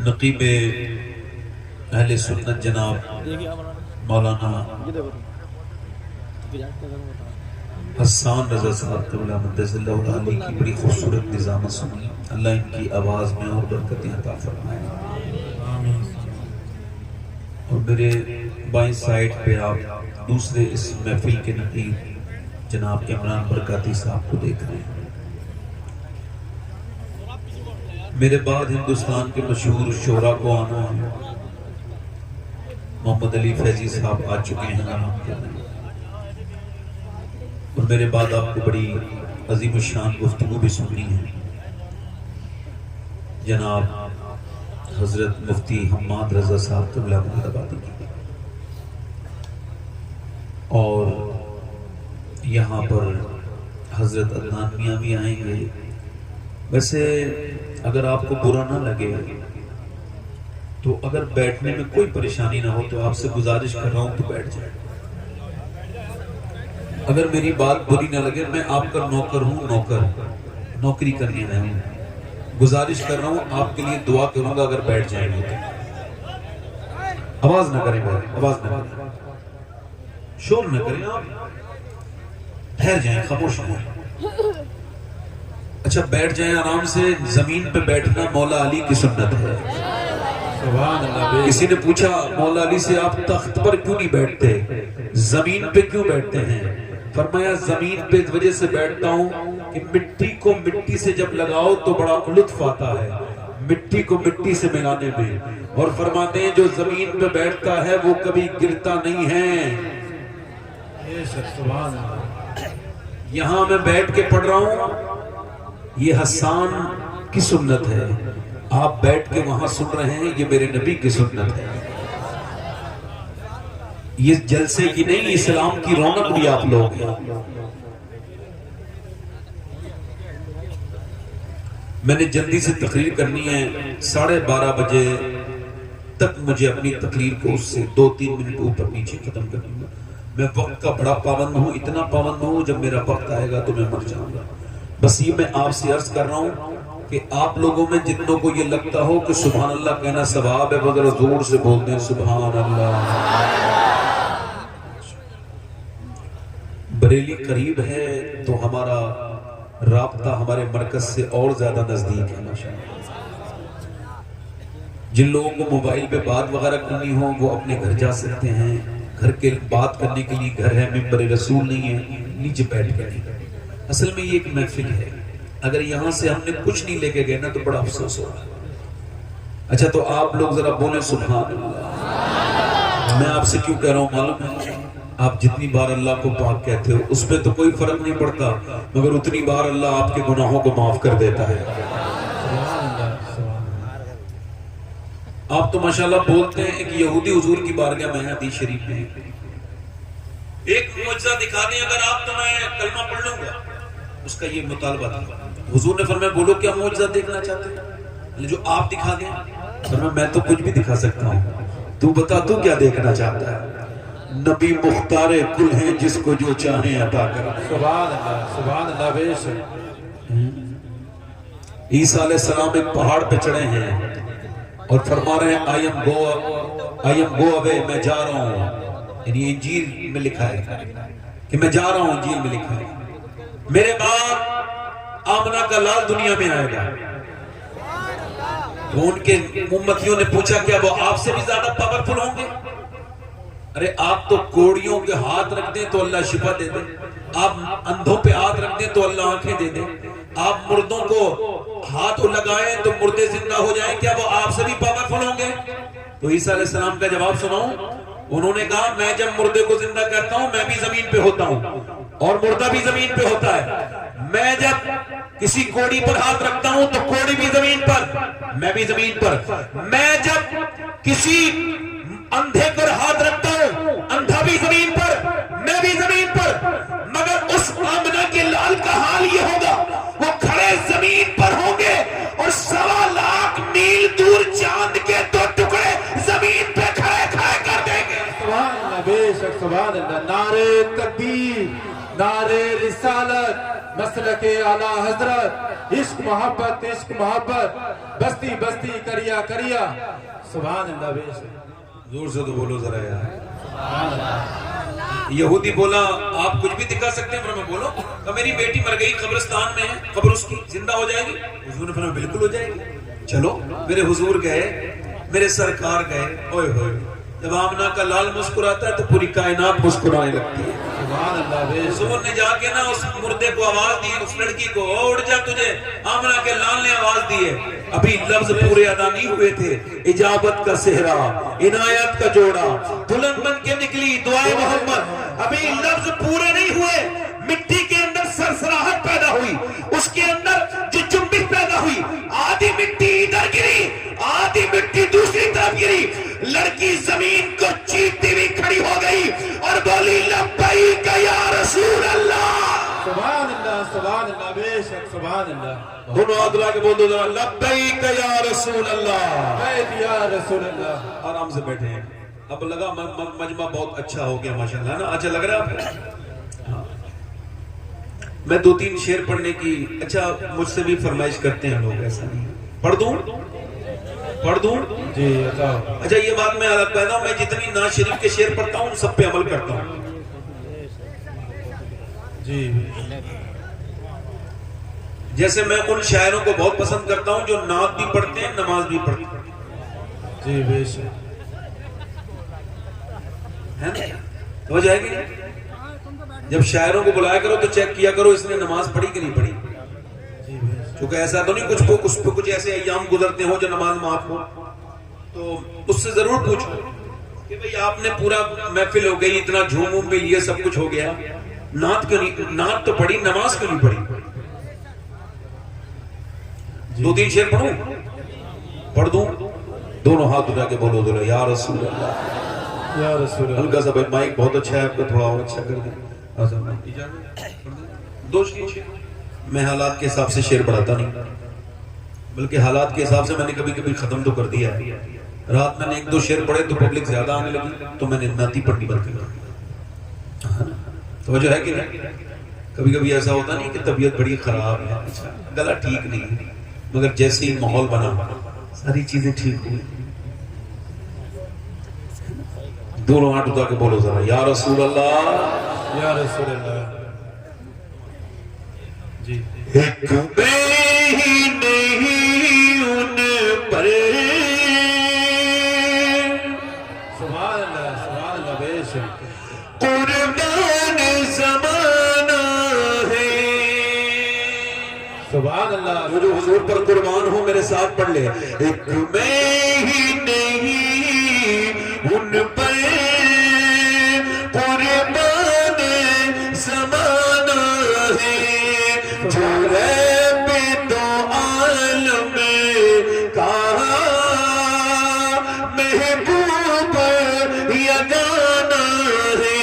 नकीब अहले सुन्नत जनाब मौलाना हसन रजा साहब की बड़ी खूबसूरत निज़ामत सुनी। अल्लाह इनकी आवाज़ में और बरकतें अता फरमाए। और मेरे बाईं साइड पे आप दूसरे इस महफिल के नकीब जनाब इमरान बरकाती साहब को देख रहे हैं। मेरे बाद हिंदुस्तान के मशहूर शोरा को आना है। मोहम्मद अली फैजी साहब आ चुके हैं आराम करने। और मेरे बाद आपको बड़ी अजीम शान गुफ्तगू भी सुननी है। जनाब हजरत मुफ्ती हम्माद रजा साहब तबलाबादी की। और यहाँ पर हजरत अदनान मियाँ भी आएंगे। वैसे अगर आपको बुरा ना लगे तो अगर बैठने में कोई परेशानी ना हो तो आपसे गुजारिश कर रहा हूं तो बैठ जाए। अगर मेरी बात बुरी ना लगे, मैं आपका नौकर हूं, नौकरी करने आया हूं। गुजारिश कर रहा हूं, आपके लिए दुआ करूंगा अगर बैठ जाएंगे तो। आवाज ना करें भाई, आवाज ना करें, शोर ना करें, आप ठहर जाएं, खामोश हो जाएं। अच्छा बैठ जाएं आराम से। जमीन पे बैठना मौला अली की सुन्नत है। किसी ने पूछा मौला अली से आप तख्त पर क्यों नहीं बैठते, जमीन पे क्यों बैठते हैं? फरमाया जमीन पे इस वजह से बैठता हूँ कि मिट्टी को मिट्टी से जब लगाओ तो बड़ा लुत्फ आता है, मिट्टी को मिट्टी से मिलाने में। और फरमाते हैं जो जमीन पे बैठता है वो कभी गिरता नहीं है। यहाँ मैं बैठ के पढ़ रहा हूँ, ये हसान की सुन्नत है। आप बैठ के वहां सुन रहे हैं, ये मेरे नबी की सुन्नत है। ये जलसे की नहीं, इस्लाम की रौनक भी आप लोग हैं। मैंने जल्दी से तकरीर करनी है, 12:30 बजे तक मुझे अपनी तकरीर को उससे 2-3 मिनट ऊपर नीचे खत्म करनी है। मैं वक्त का बड़ा पाबंद हूं, इतना पाबंद हूं जब मेरा वक्त आएगा तो मैं मर जाऊंगा। बस ये मैं आपसे अर्ज कर रहा हूं कि आप लोगों में जितनों को ये लगता हो कि सुभान अल्लाह कहना सवाब है, वो जरा जोर से बोलते हैं सुभान अल्लाह। बरेली करीब है तो हमारा राब्ता हमारे मरकज से और ज्यादा नजदीक है माशाअल्लाह। जिन लोगों को मोबाइल पे बात वगैरह करनी हो वो अपने घर जा सकते हैं। घर के बात करने के लिए घर है, मिंबर रसूल नहीं है, नीचे बैठ कर नहीं। असल में ये एक महफिल है, अगर यहां से हमने कुछ नहीं लेके गए ना तो बड़ा अफसोस होगा। अच्छा तो आप लोग जरा बोले सुभान अल्लाह। मैं आपसे क्यों कह रहा हूं मालूम है? आप जितनी बार अल्लाह को पाक कहते हो उस पर तो कोई फर्क नहीं पड़ता, मगर उतनी बार अल्लाह आपके गुनाहों को माफ कर देता है। आप तो माशाल्लाह बोलते हैं। एक यहूदी हुजूर की बारगाह में हदीस शरीफ में एक मुआजिज़ा दिखा दें अगर आप तो मैं कलमा पढ़ लूंगा। उसका ये मुतालबा था। हुजूर ने फरमाया बोलो क्या मुआजिज़ा देखना चाहते हैं? जो आप दिखा दें। फरमाया मैं तो कुछ भी दिखा सकता हूँ, तू बता तू क्या देखना चाहता है? नबी मुख्तारे कुल हैं जिसको जो चाहे अता कर। सुभान अल्लाह, सुभान अल्लाह। बेशक ईसा अलैहिस्सलाम एक पहाड़ पे चढ़े हैं और फरमा रहे हैं आई एम गो अवे, मैं जा रहा हूँ। यानी इंजील में लिखा है कि मैं जा रहा हूँ, इंजील में लिखा है मेरे बाद आमना का लाल दुनिया में आएगा। तो उनके उम्मतियों ने पूछा क्या वो आपसे भी ज्यादा पावरफुल होंगे? अरे आप तो कोड़ियों के हाथ रख दें तो अल्लाह शिफा दे दे, आप अंधों पे हाथ रख दें तो अल्लाह आंखें दे दे, आप मुर्दों को हाथ लगाएं तो मुर्दे जिंदा हो जाएं, क्या वो आपसे भी पावरफुल होंगे? तो ईसा अलैहिस्सलाम का जवाब सुनाऊं? उन्होंने कहा मैं जब मुर्दे को जिंदा करता हूं मैं भी जमीन पे होता हूं और मुर्दा भी जमीन पे होता है। मैं जब किसी कोड़ी पर हाथ रखता हूं तो कोड़ी भी जमीन पर, मैं भी जमीन पर। मैं जब किसी अंधे पर हाथ रखता हूं अंधा भी जमीन पर, मैं भी जमीन पर। मगर उस आमना के लाल का हाल ये होगा वो खड़े जमीन पर होंगे और 1.25 लाख मील दूर चांद के 2 टुकड़े जमीन पे खड़े खड़े कर देंगे। सुभान अल्लाह, बेशक सुभान अल्लाह। नारे तकबीर, नारे रिसालत, मसलके आला हजरत, इश्क मोहब्बत, बस्ती बस्ती करिया करिया। सुभान अल्लाह। बेशक जोर से तो बोलो जरा यार। यहूदी बोला आप कुछ भी दिखा सकते हैं, मैं बोलो तो मेरी बेटी मर गई, कब्रिस्तान में है, कब्र उसकी जिंदा हो जाएगी? हुजूर ने फरमाया बिल्कुल हो जाएगी। चलो मेरे हुजूर गए, मेरे सरकार गए, ओए होए, जब आमना का लाल मुस्कुराता है तो पूरी कायनात मुस्कुराने लगती है। सुभान अल्लाह। हुजूर ने जाके ना उस मुर्दे को आवाज दी, उस लड़की को, उड़ जा, तुझे आमना के लाल ने आवाज दी है। अभी लफ्ज पूरे अदा नहीं हुए थे, इजाबत का सेहरा, इनायत का जोड़ा, दुल्हन बन के निकली दुआए मोहम्मद। अभी लफ्ज पूरे नहीं हुए, मिट्टी के अंदर सरसराहट पैदा हुई, उसके अंदर जो चुंबिश पैदा हुई, आधी मिट्टी इधर गिरी, आधी मिट्टी दूसरी तरफ गिरी, लड़की जमीन को चीरती हुई खड़ी हो गई और बोली लब्बैक या रसूल अल्लाह। सुभान अल्लाह, सुभान अल्लाह। बेशक सुभान अल्लाह। दोनों हाथ लगा के बोल दो जरा, लब्बैक या रसूल अल्लाह। या रसूल अल्लाह। आराम से बैठे हैं। अब लगा मजमा बहुत अच्छा हो गया माशाल्लाह ना, अच्छा लग रहा है आपको? हाँ। मैं 2-3 शेर पढ़ने की, अच्छा मुझसे भी फरमाइश करते हैं लोग, ऐसा नहीं पढ़ दूं जी बताओ। अच्छा ये बात मैं अलग कहता हूं, मैं जितनी नाज शरीफ के शेर पढ़ता हूं सब पे अमल करता हूं जी। जैसे मैं उन शायरों को बहुत पसंद करता हूं जो नात भी पढ़ते हैं, नमाज भी पढ़ते हैं। जी बेशक है ना, हो जाएगी नहीं? जब शायरों को बुलाया करो तो चेक किया करो इसने नमाज पढ़ी कि नहीं पढ़ी। क्योंकि ऐसा तो नहीं कुछ ऐसे अय्याम गुजरते हो जो नमाज माफ हो, तो उससे जरूर पूछो कि भाई आपने पूरा महफिल हो गई, इतना झूम उम भी लिए, सब कुछ हो गया, नात क्यों नहीं, नात तो पढ़ी, नमाज क्यों नहीं पढ़ी? 2-3 शेर पढ़ूं? पढ़ दूं? दोनों हाथ उठा के बोलो जरा, या रसूल अल्लाह, या रसूल अल्लाह। हल्का सा भाई माइक बहुत अच्छा है आपका, थोड़ा और अच्छा कर दें। दो शेर। मैं हालात के हिसाब से शेर पढ़ाता नहीं, बल्कि हालात के हिसाब से मैंने कभी कभी खत्म तो कर दिया है। रात मैंने 1-2 शेर पढ़े तो पब्लिक ज्यादा आने लगी, तो मैंने नाती पढ़नी बंद कर दी। तो वजह है कि नहीं, कभी कभी ऐसा होता नहीं कि तबीयत बड़ी खराब है, अच्छा गला ठीक नहीं है, मगर जैसे ही माहौल बना सारी चीजें ठीक हुई। दोनों हाथ उठा के बोलो जरा, या रसूल अल्लाह, या रसूल अल्लाह। जी। एक मैं ही नहीं उन पर, सुभान अल्लाह बेशक। कुर्बान ज़माना है। सुभान अल्लाह। जो हुजूर पर कुर्बान हो मेरे साथ पढ़ ले, एक मैं ही नहीं उन पर, कुर्बान ज़माना है, जो रब दो आलम कहा महबूब यगाना है,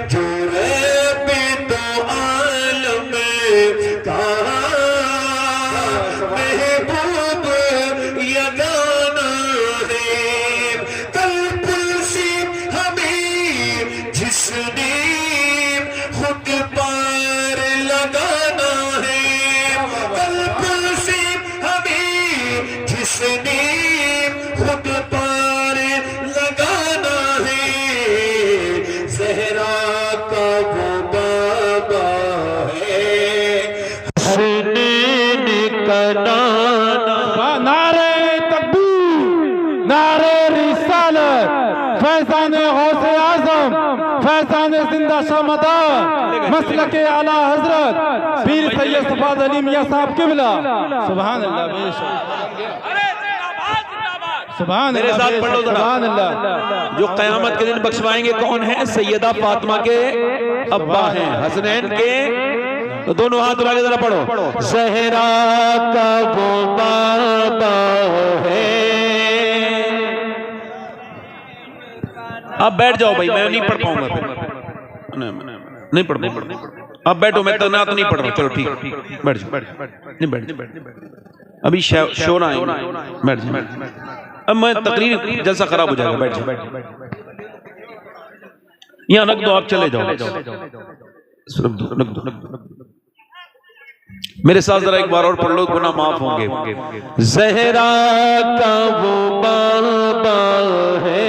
जो रब दो आलम कहा महबूब यगाना है। कल पुलसी हमें जिसने खुद पार लगाना है, कल पुलसी हमें जिसने खुद पार लगाना है, ज़हरा का वो बाबा है, हर नैन का नाना। नारे तकबीर, नारे रिसालत, फैज़ान गौसे आज़म, फैज़ान जिंदा शामदान, मसलके आला हजरत पीर सैयद सफाद अली मियां साहब किबला। सुभान अल्लाह बेशक। सुभान मेरे साथ पढ़ लो जरा। सुभान अल्लाह। जो कयामत के दिन बख्शवाएंगे कौन है? सैयदा फातिमा के अब्बा हैं, हसनैन के। तो दोनों हाथ उठा के जरा पढ़ो, ज़हरा का वो बाबा है। अब बैठ जाओ भाई, मैं नहीं पढ़ पाऊंगा फिर, नहीं पढ़ पाऊंगा। अब बैठो, मैं तो ना तो नहीं पढ़ रहा, चलो ठीक, बैठ जाओ, नहीं बैठ, अभी शोर आए, बैठ जाओ। अब मैं तकरीर जैसा खराब हो जाएगा, बैठ जाओ, यहाँ रख दो, आप चले जाओ, रख दो। मेरे साथ जरा एक बार और पढ़ लो, गुनाह माफ होंगे। जहरा का वो बाबा है।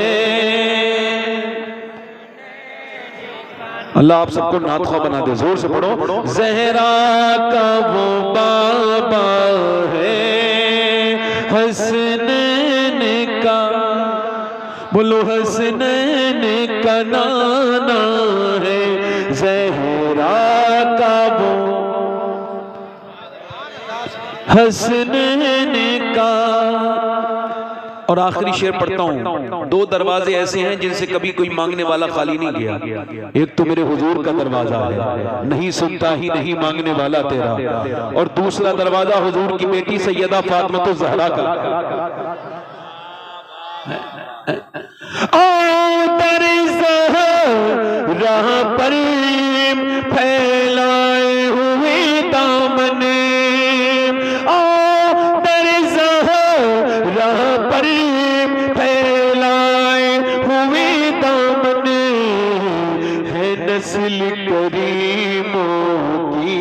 अल्लाह आप सबको नातखा बना दे, जोर से पढ़ो। जहरा का वो बाबा है, हसनैन का, बोलो हसनैन का नाना है। जहरा का वो हसनैन का। और आखिरी शेर पढ़ता हूं। दो दरवाजे ऐसे हैं जिनसे कभी कोई मांगने वाला खाली नहीं गया। एक तो मेरे हुजूर का दरवाजा है, नहीं सुनता ही नहीं मांगने वाला तेरा। और दूसरा दरवाजा हुजूर की बेटी सैयदा फातिमा तो ज़हरा का। ओ दर ज़हरा पर फैलाए हुए दामने, ओ दर ज़हरा पर फैलाए हुए दामने, है नस्ल करीमों की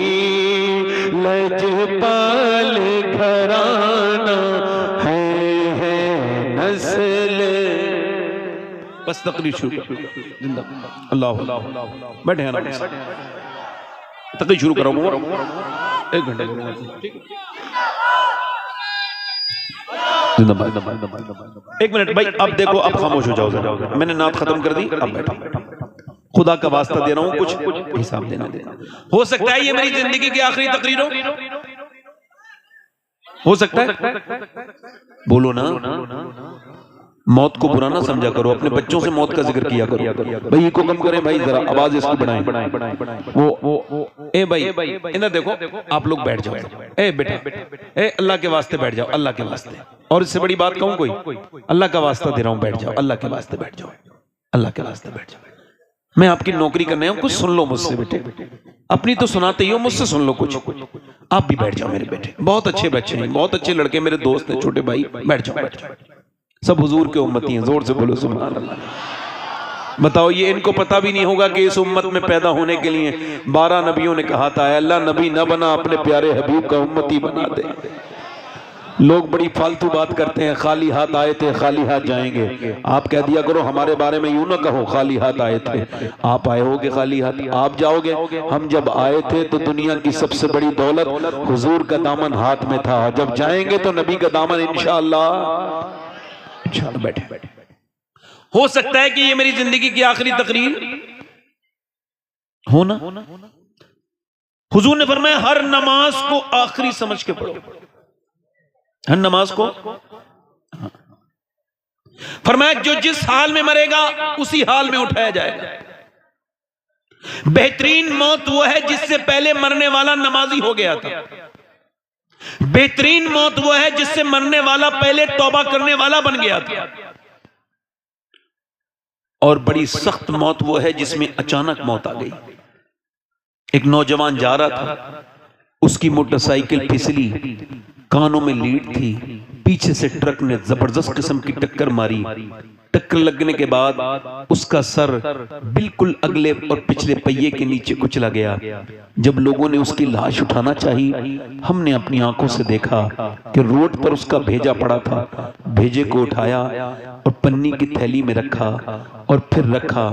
लजपाल घराना, है नस्ल। बस तकरीर शुरू कर। अल्लाह बैठे हैं ना, तकरीर शुरू करो। 1 घंटे एक मिनट भाई, अब देखो, अब खामोश हो जाओ जरा। मैंने नात खत्म कर दी, अब बैठो। खुदा का वास्ता दे रहा हूं, कुछ हिसाब देना। हो सकता है ये मेरी जिंदगी की आखिरी तकरीर हो सकता है। बोलो ना, मौत को बुरा ना समझा करो, अपने बच्चों से मौत का जिक्र किया करो। भाई को कम करें भाई, जरा आवाज इसकी बढ़ाएं। वो ए भाई इधर देखो, आप लोग बैठ जाओ। ए बेटा, ए अल्लाह के वास्ते बैठ जाओ, अल्लाह के वास्ते। और इससे बड़ी बात कहूं कोई? अल्लाह का वास्ता दे रहा हूं, बैठ जाओ, अल्लाह के वास्ते बैठ जाओ, अल्लाह के वास्ते बैठ जाओ। मैं आपकी नौकरी करने आया हूं, कुछ सुन लो मुझसे बेटे। अपनी तो सुनाते ही हो, मुझसे सुन लो कुछ। आप भी बैठ जाओ मेरे बेटे, बहुत अच्छे बच्चे हैं, बहुत अच्छे लड़के, मेरे दोस्त हैं, छोटे भाई। बैठ जाओ, बैठ जाओ। सब हुजूर के उम्मती हैं, जोर से बोलो सुभान अल्लाह। बताओ, ये इनको पता भी नहीं होगा कि इस उम्मत में पैदा होने के लिए 12 नबियों ने कहा था, अल्लाह नबी न बना, अपने प्यारे हबीब का उम्मती बना दे। लोग बड़ी फालतू बात करते हैं, खाली हाथ आए थे खाली हाथ जाएंगे। आप कह दिया करो हमारे बारे में यूं ना कहो, खाली हाथ आए थे। आप आए होगे खाली हाथ, आप जाओगे। हम जब आए थे तो दुनिया की सबसे बड़ी दौलत हुजूर का दामन हाथ में था, जब जाएंगे तो नबी का दामन इंशाअल्लाह। बैठे बैठे। हो सकता है कि ये मेरी जिंदगी की आखिरी तकरीर हो ना। हुजूर ने फरमाया हर नमाज को आखिरी समझ के पढ़ो, हर नमाज को। फरमाया जो जिस हाल में मरेगा उसी हाल में उठाया जाएगा। बेहतरीन मौत वो है जिससे पहले मरने वाला नमाजी हो गया था। बेहतरीन मौत वो है जिससे मरने वाला पहले तौबा करने वाला बन गया था। और बड़ी सख्त मौत वो है जिसमें अचानक मौत आ गई। एक नौजवान जा रहा था, उसकी मोटरसाइकिल फिसली, कानों में लीड थी, पीछे से ट्रक ने जबरदस्त किस्म की टक्कर मारी। टक्कर लगने के बाद उसका सर बिल्कुल अगले और पिछले पहिए के नीचे कुचला गया। जब लोगों ने उसकी लाश उठाना चाही, हमने अपनी आंखों से देखा कि रोड पर उसका भेजा पड़ा था। भेजे को उठाया और पन्नी की थैली में रखा और फिर रखा।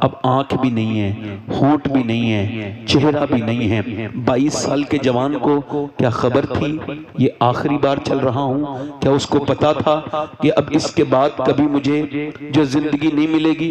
अब आंख भी नहीं है, होंठ भी नहीं है, चेहरा भी नहीं है। 22 साल के जवान को क्या खबर थी ये आखिरी बार चल रहा हूं? क्या उसको पता था कि अब इसके बाद कभी मुझे जो जिंदगी नहीं मिलेगी?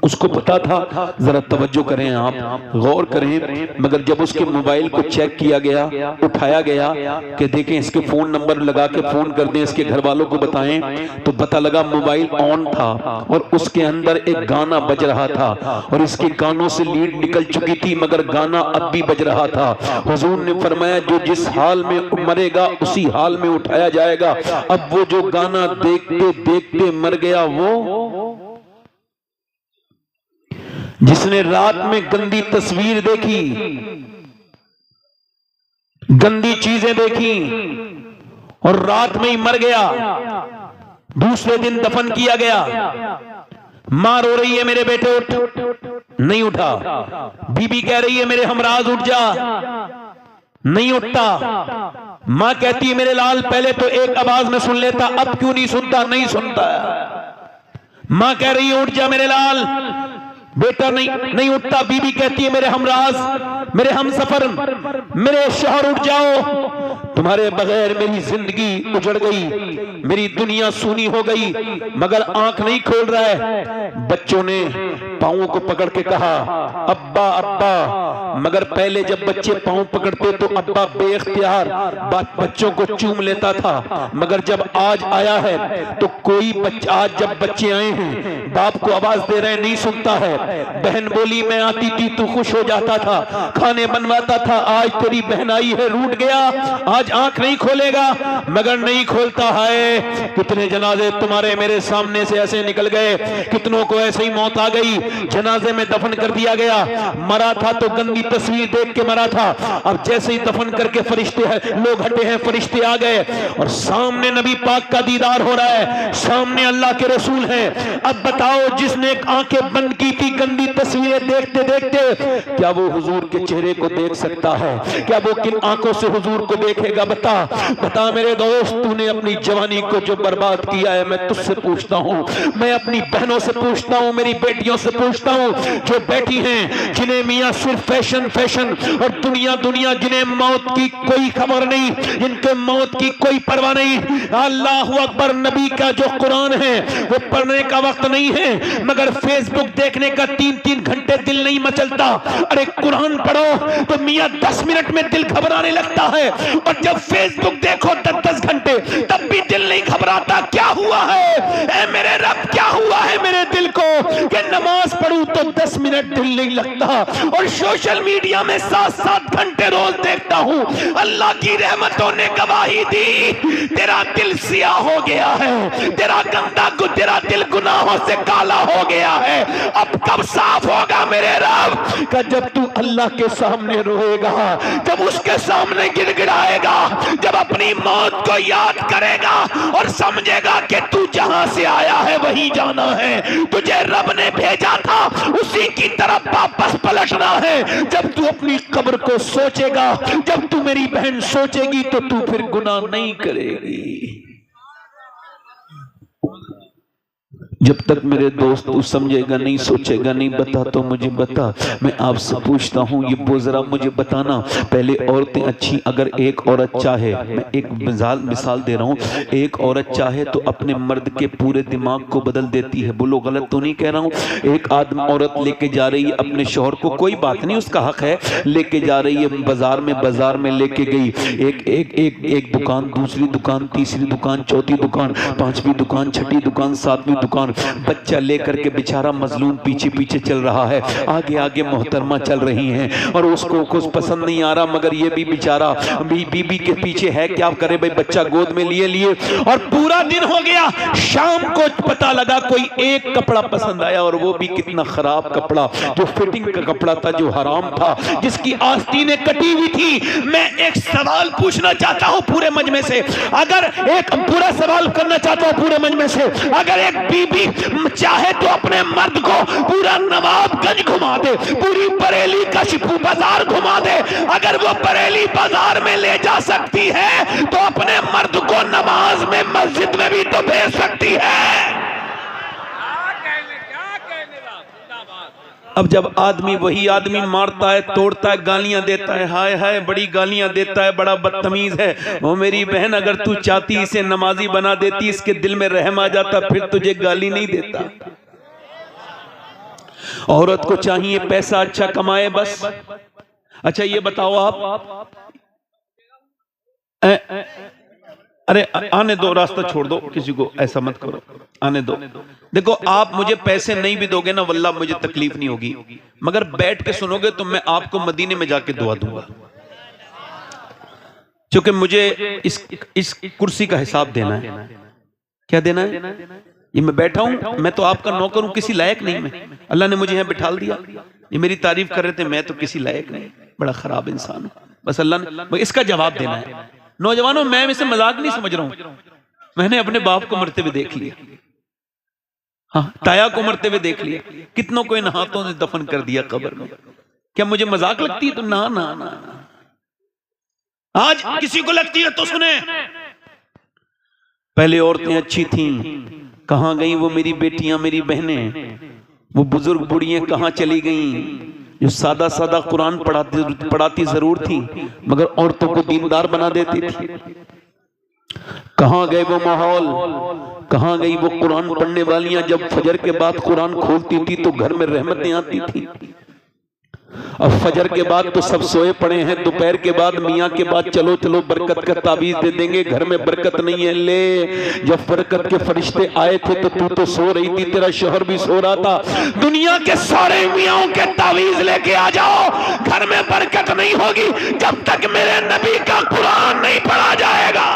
उसको पता था। जरा तवज्जो करें, आप गौर करें। मगर जब उसके मोबाइल को चेक किया गया, उठाया गया कि देखें इसके फोन नंबर लगा के फोन कर दें, इसके घर वालों को बताएं, तो पता लगा मोबाइल ऑन था और उसके अंदर एक गाना बज रहा था और इसके कानों से लीड निकल चुकी थी मगर गाना अब भी बज रहा था। हुजूर ने फरमाया जो जिस हाल में मरेगा उसी हाल में उठाया जाएगा। अब वो जो गाना देखते देखते मर गया, वो जिसने रात में गंदी तस्वीर देखी, गंदी चीजें देखी और रात में ही मर गया, दूसरे दिन दफन किया गया। मां रो रही है मेरे बेटे उठ, नहीं उठा। बीबी कह रही है मेरे हमराज उठ जा, नहीं उठता। मां कहती है मेरे लाल पहले तो एक आवाज में सुन लेता, अब क्यों नहीं सुनता? नहीं सुनता। मां कह रही है उठ जा मेरे लाल, बेटा नहीं उठता। बीबी कहती है मेरे हमराज, मेरे हमसफर, मेरे शौहर उठ जाओ, तुम्हारे बगैर मेरी जिंदगी उजड़ गई, मेरी दुनिया सूनी हो गई। मगर आंख नहीं खोल रहा है। बच्चों ने पांवों को पकड़ के कहा अब्बा अब्बा, मगर पहले जब बच्चे पांव पकड़ते तो अब्बा बेख्तियार बच्चों को चूम लेता था, मगर जब आज आया है तो कोई बच्चा, आज जब बच्चे आए हैं बाप को आवाज दे रहे हैं, नहीं सुनता है। बहन बोली मैं आती थी तू खुश हो जाता था, खाने बनवाता था, आज तेरी बहन आई है रूठ गया, आज आंख नहीं खोलेगा। मगर नहीं खोलता है। कितने जनाजे तुम्हारे मेरे सामने से ऐसे निकल गए, कितनों को ऐसे ही मौत आ गई, जनाजे में दफन कर दिया गया। मरा था तो गंदी तस्वीर देख के मरा था, अब जैसे ही दफन करके फरिश्ते लोग हटे हैं, फरिश्ते आ गए और सामने नबी पाक का दीदार हो रहा है, सामने अल्लाह के रसूल हैं। अब बताओ जिसने आंखें बंद की थी गंदी तस्वीरें देखते देखते, क्या वो हुजूर के चेहरे को देख सकता है? क्या वो किन आंखों से हुजूर को देखेगा? बता मेरे दोस्त, तूने अपनी जवानी को जो बर्बाद किया है, मैं तुझसे पूछता हूं, मैं अपनी बहनों से पूछता हूं, मेरी बेटियों से पूछता हूं जो बैठी हैं, जिन्हें मियां सिर्फ फैशन फैशन और दुनिया दुनिया, जिन्हें मौत की कोई खबर नहीं, जिनके मौत की कोई परवाह नहीं। अल्लाहु अकबर, नबी का जो कुरान है वो पढ़ने का वक्त नहीं है, मगर फेसबुक देखने का 3-3 घंटे दिल नहीं मचलता। अरे कुरान पढ़ो तो मियां 10 मिनट में दिल घबराने लगता है, और जब फेसबुक देखो 10-10 घंटे तब भी दिल नहीं घबराता। क्या हुआ है ऐ मेरे रब, क्या हुआ है मेरे दिल को कि नमाज पढ़ूं तो 10 मिनट दिल नहीं लगता, और सोशल मीडिया में 7-7 घंटे रोज देखता हूं। अल्लाह की रहमतों ने गवाही दी, तेरा दिल सियाह हो गया है, तेरा तेरा दिल गुनाहों से काला हो गया है। अब कब साफ होगा मेरे रब? का जब तू अल्लाह के सामने रोएगा, जब उसके सामने गिड़गिड़ाएगा, जब अपनी मौत को याद करेगा और समझेगा कि तू जहां से आया है वहीं जाना है, तुझे रब ने भेजा था उसी की तरफ वापस पलटना है। जब तू अपनी कब्र को सोचेगा, जब तू मेरी बहन सोचेगी, तो तू फिर गुनाह नहीं करेगी। जब तक मेरे दोस्त तू समझेगा नहीं, सोचेगा नहीं, बता तो मुझे बता। मैं आपसे पूछता हूँ ये बोझरा मुझे बताना, पहले औरतें अच्छी, अगर एक औरत चाहे, मैं एक मिसाल दे रहा हूँ, एक औरत चाहे तो अपने मर्द के पूरे दिमाग को बदल देती है। बोलो गलत तो नहीं कह रहा हूँ? एक आदमी औरत लेके जा रही है अपने शौहर को, कोई बात नहीं, उसका हक है, लेके जा रही है बाजार में लेके गई, एक दुकान, दूसरी दुकान, तीसरी दुकान, चौथी दुकान, पांचवी दुकान, छठी दुकान, सातवीं दुकान, बच्चा लेकर के बेचारा मजलूम पीछे पीछे चल रहा है, आगे आगे मोहतरमा चल रही हैं, और उसको कुछ पसंद नहीं आ रहा, मगर ये भी बेचारा बीबी के पीछे है, क्या करे भाई, बच्चा गोद में लिए और पूरा दिन हो गया। शाम को पता लगा कोई एक कपड़ा पसंद आया, और वो भी कितना खराब कपड़ा, जो फिटिंग का कपड़ा था, जो हराम था, जिसकी आस्तीनें कटी हुई थी। मैं एक सवाल पूछना चाहता हूं पूरे मजमे से, अगर एक पूरा सवाल करना चाहता हूं पूरे मजमे से, अगर एक बीबी चाहे तो अपने मर्द को पूरा नवाबगंज घुमा दे, पूरी बरेली का शिपू बाजार घुमा दे, अगर वो बरेली बाजार में ले जा सकती है तो अपने मर्द को नमाज में मस्जिद में भी तो भेज सकती है। अब जब आदमी वही आदमी मारता है, तोड़ता है, गालियां देता है, हाय हाय बड़ी गालियां देता है, बड़ा बदतमीज है, वो मेरी बहन अगर तू चाहती इसे नमाजी बना देती, इसके दिल में रहम आ जाता, फिर तुझे गाली नहीं देता। औरत को चाहिए पैसा अच्छा कमाए बस। अच्छा ये बताओ आप, अरे आने दो, रास्ता छोड़ दो, किसी को ऐसा मत करो, आने दो। देखो आप मुझे पैसे नहीं भी दोगे ना, वल्लाह मुझे तकलीफ नहीं होगी, मगर बैठ के सुनोगे तो मैं आपको मदीने में जाके दुआ दूंगा, क्योंकि मुझे इस कुर्सी का हिसाब देना है। क्या देना है? ये मैं बैठा हूं, मैं तो आपका नौकर हूं, किसी लायक नहीं मैं, अल्लाह ने मुझे यहां बिठाल दिया। ये मेरी तारीफ कर रहे थे, मैं तो किसी लायक नहीं, बड़ा खराब इंसान हूं, बस अल्लाह ने, इसका जवाब देना है। नौजवानों मैं इसे मजाक नहीं समझ रहा हूं, मैंने अपने बाप को मरते हुए देख लिया, हाँ ताया को मरते हुए देख लिया, कितनों को इन हाथों से दफन कर दिया कब्र में। क्या मुझे मजाक लगती है? तो ना ना ना, आज किसी को लगती है तो सुने। पहले औरतें अच्छी थीं, कहां गई वो मेरी बेटियां, मेरी बहनें? वो बुजुर्ग बुढ़ियां कहां चली गईं जो सादा सादा कुरान पढ़ाती जरूर थी मगर औरतों को दीनदार बना देती थी? कहां गए वो माहौल, कहां गई वो कुरान पढ़ने वालियां? जब फजर के बाद कुरान खोलती थी तो घर में रहमतें आती थी। अब फजर के बाद तो सब सोए पड़े हैं, दोपहर के बाद मियाँ के बाद चलो चलो बरकत का ताबीज दे देंगे, घर में बरकत नहीं है। ले, जब बरकत के फरिश्ते आए थे तो तू तो सो रही थी, तेरा शोहर भी सो रहा था। दुनिया के सारे मियाँ के ताबीज लेके आ जाओ, घर में बरकत नहीं होगी जब तक मेरे नबी का कुरान नहीं पढ़ा जाएगा।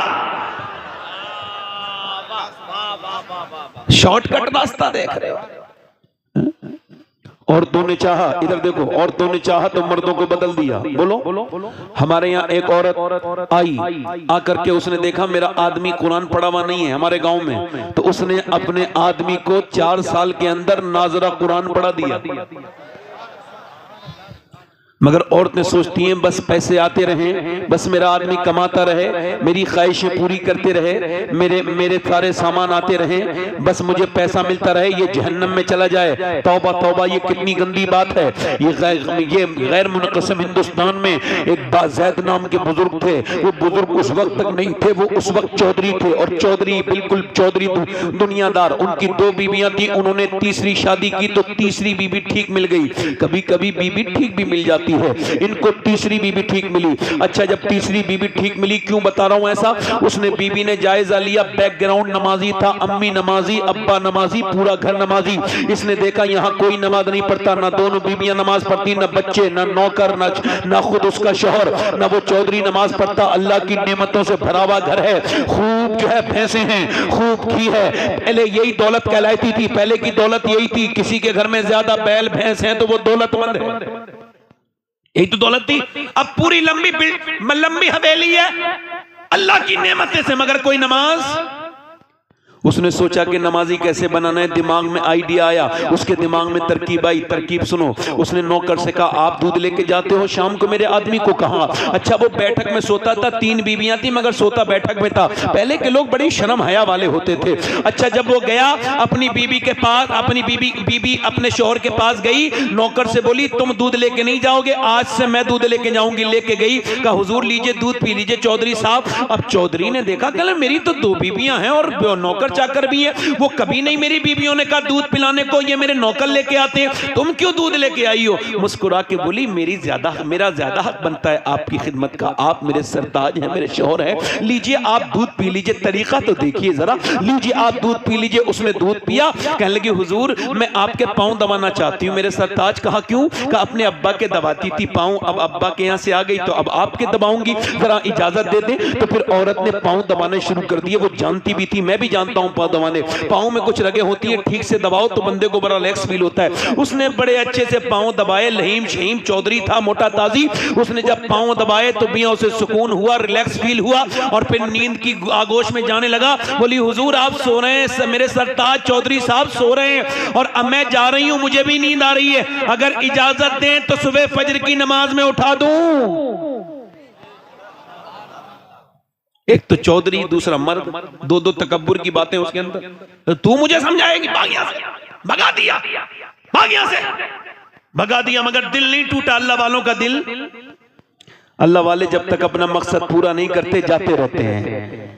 शॉर्टकट रास्ता देख रहे हो। औरतों ने चाहा, इधर देखो, औरतों ने चाहा तो मर्दों को बदल दिया। बोलो, हमारे यहाँ एक औरत आई, आकर के उसने देखा मेरा आदमी कुरान पढ़ा हुआ नहीं है हमारे गांव में, तो उसने अपने आदमी को 4 साल के अंदर नाजरा कुरान पढ़ा दिया। मगर औरतें सोचती हैं बस पैसे आते रहें, बस मेरा आदमी कमाता रहे, मेरी ख्वाहिशें पूरी करते रहे, मेरे सारे सामान आते रहें, बस मुझे पैसा मिलता रहे, ये जहन्नम में चला जाए। तौबा तौबा, ये कितनी गंदी बात है। ये गैर मुनक़सिम हिंदुस्तान में एक बाज़ैद नाम के बुजुर्ग थे। वो बुजुर्ग उस वक्त तक नहीं थे, वो उस वक्त चौधरी थे, और चौधरी बिल्कुल चौधरी दुनियादार। उनकी 2 बीवियां थी, उन्होंने तीसरी शादी की तो तीसरी बीवी ठीक मिल गई। कभी कभी बीवी ठीक भी मिल जाती है, इनको तीसरी बीवी ठीक मिली। अच्छा, जब तीसरी बीवी ठीक मिली, क्यों बता रहा हूं ऐसा, उसने बीवी ने जायजा लिया, बैकग्राउंड नमाजी था, अम्मी नमाजी, अब्बा नमाजी, पूरा घर नमाजी। इसने देखा यहां कोई नमाज नहीं पढ़ता, ना दोनों बीवियां नमाज पढ़ती, ना बच्चे, ना नौकर, ना खुद उसका शोहर, ना वो चौधरी नमाज पढ़ता। अल्लाह की नेमतों से भरा हुआ घर है, खूब जो है भैंसे हैं, खूब घी है। पहले यही दौलत कहलाती थी, पहले की दौलत यही थी। किसी के घर में ज्यादा बैल भैंस हैं तो वो दौलतमंद है, यही तो दौलत थी। अब पूरी लंबी हवेली है अल्लाह की नेमतें से, मगर कोई नमाज। उसने सोचा कि नमाजी कैसे बनाना है, दिमाग में आइडिया आया, उसके दिमाग में तरकीब आई। तरकीब सुनो, उसने नौकर से कहा आप दूध लेके जाते हो शाम को मेरे आदमी को? कहा। अच्छा, वो बैठक में सोता था, 3 बीवियां थी मगर सोता बैठक में था। पहले के लोग बड़ी शर्म हया वाले होते थे। अच्छा, जब वो गया अपनी बीवी के पास, अपनी बीवी अपने शौहर के पास गई, नौकर से बोली तुम दूध लेके नहीं जाओगे, आज से मैं दूध लेके जाऊंगी। लेके गई, कहा हुजूर लीजिए दूध पी लीजिए चौधरी साहब। अब चौधरी ने देखा, कहा मेरी तो 2 बीवियां हैं और नौकर चाकर भी है, वो कभी नहीं मेरी बीवियों ने कहा दूध पिलाने को, ये मेरे नौकर लेके आते हैं, तुम क्यों दूध लेके आई हो? मुस्कुरा के बोली मेरा ज्यादा हक बनता है आपकी खिदमत का, आप मेरे सरताज हैं, मेरे शौहर हैं, लीजिए आप दूध पी लीजिए। तरीका तो देखिए जरा, लीजिए आप दूध पी लीजिए। उसने दूध पिया, कहने लगी हुजूर मैं आपके पांव दबाना चाहती हूँ मेरे सरताज। कहा क्यों? कहा अपने अब्बा के दबाती थी पांव, अब अब्बा के यहाँ से आ गई तो अब आपके दबाऊंगी, जरा इजाजत दे दे। तो फिर औरत ने पांव दबाने शुरू कर दिए। वो जानती भी थी, मैं भी जानता हूँ पांव दबाने, पांव में कुछ रगे होती है, ठीक से दबाओ तो बंदे को बड़ा रिलैक्स फील होता है। उसने बड़े अच्छे से पांव दबाए, लहीम शहीम चौधरी था, मोटा ताजी। उसने जब पांव दबाए तो मियां उसे सुकून हुआ, रिलैक्स फील हुआ और फिर नींद की आगोश में जाने लगा। बोली हुजूर आप सो रहे हैं, मेरे सरताज चौधरी साहब सो रहे हैं और अब मैं जा रही हूं, मुझे भी नींद आ रही है, अगर इजाजत दें तो सुबह फजर की नमाज में उठा दूं। एक तो चौधरी, दूसरा मर्द, 2 तकब्बुर की बातें उसके अंदर। तू मुझे समझाएगी? भाग यहां से, भगा दिया, भाग यहां से, भगा दिया। मगर दिल नहीं टूटा अल्लाह वालों का दिल। अल्लाह वाले जब तक अपना मकसद पूरा नहीं करते जाते रहते हैं।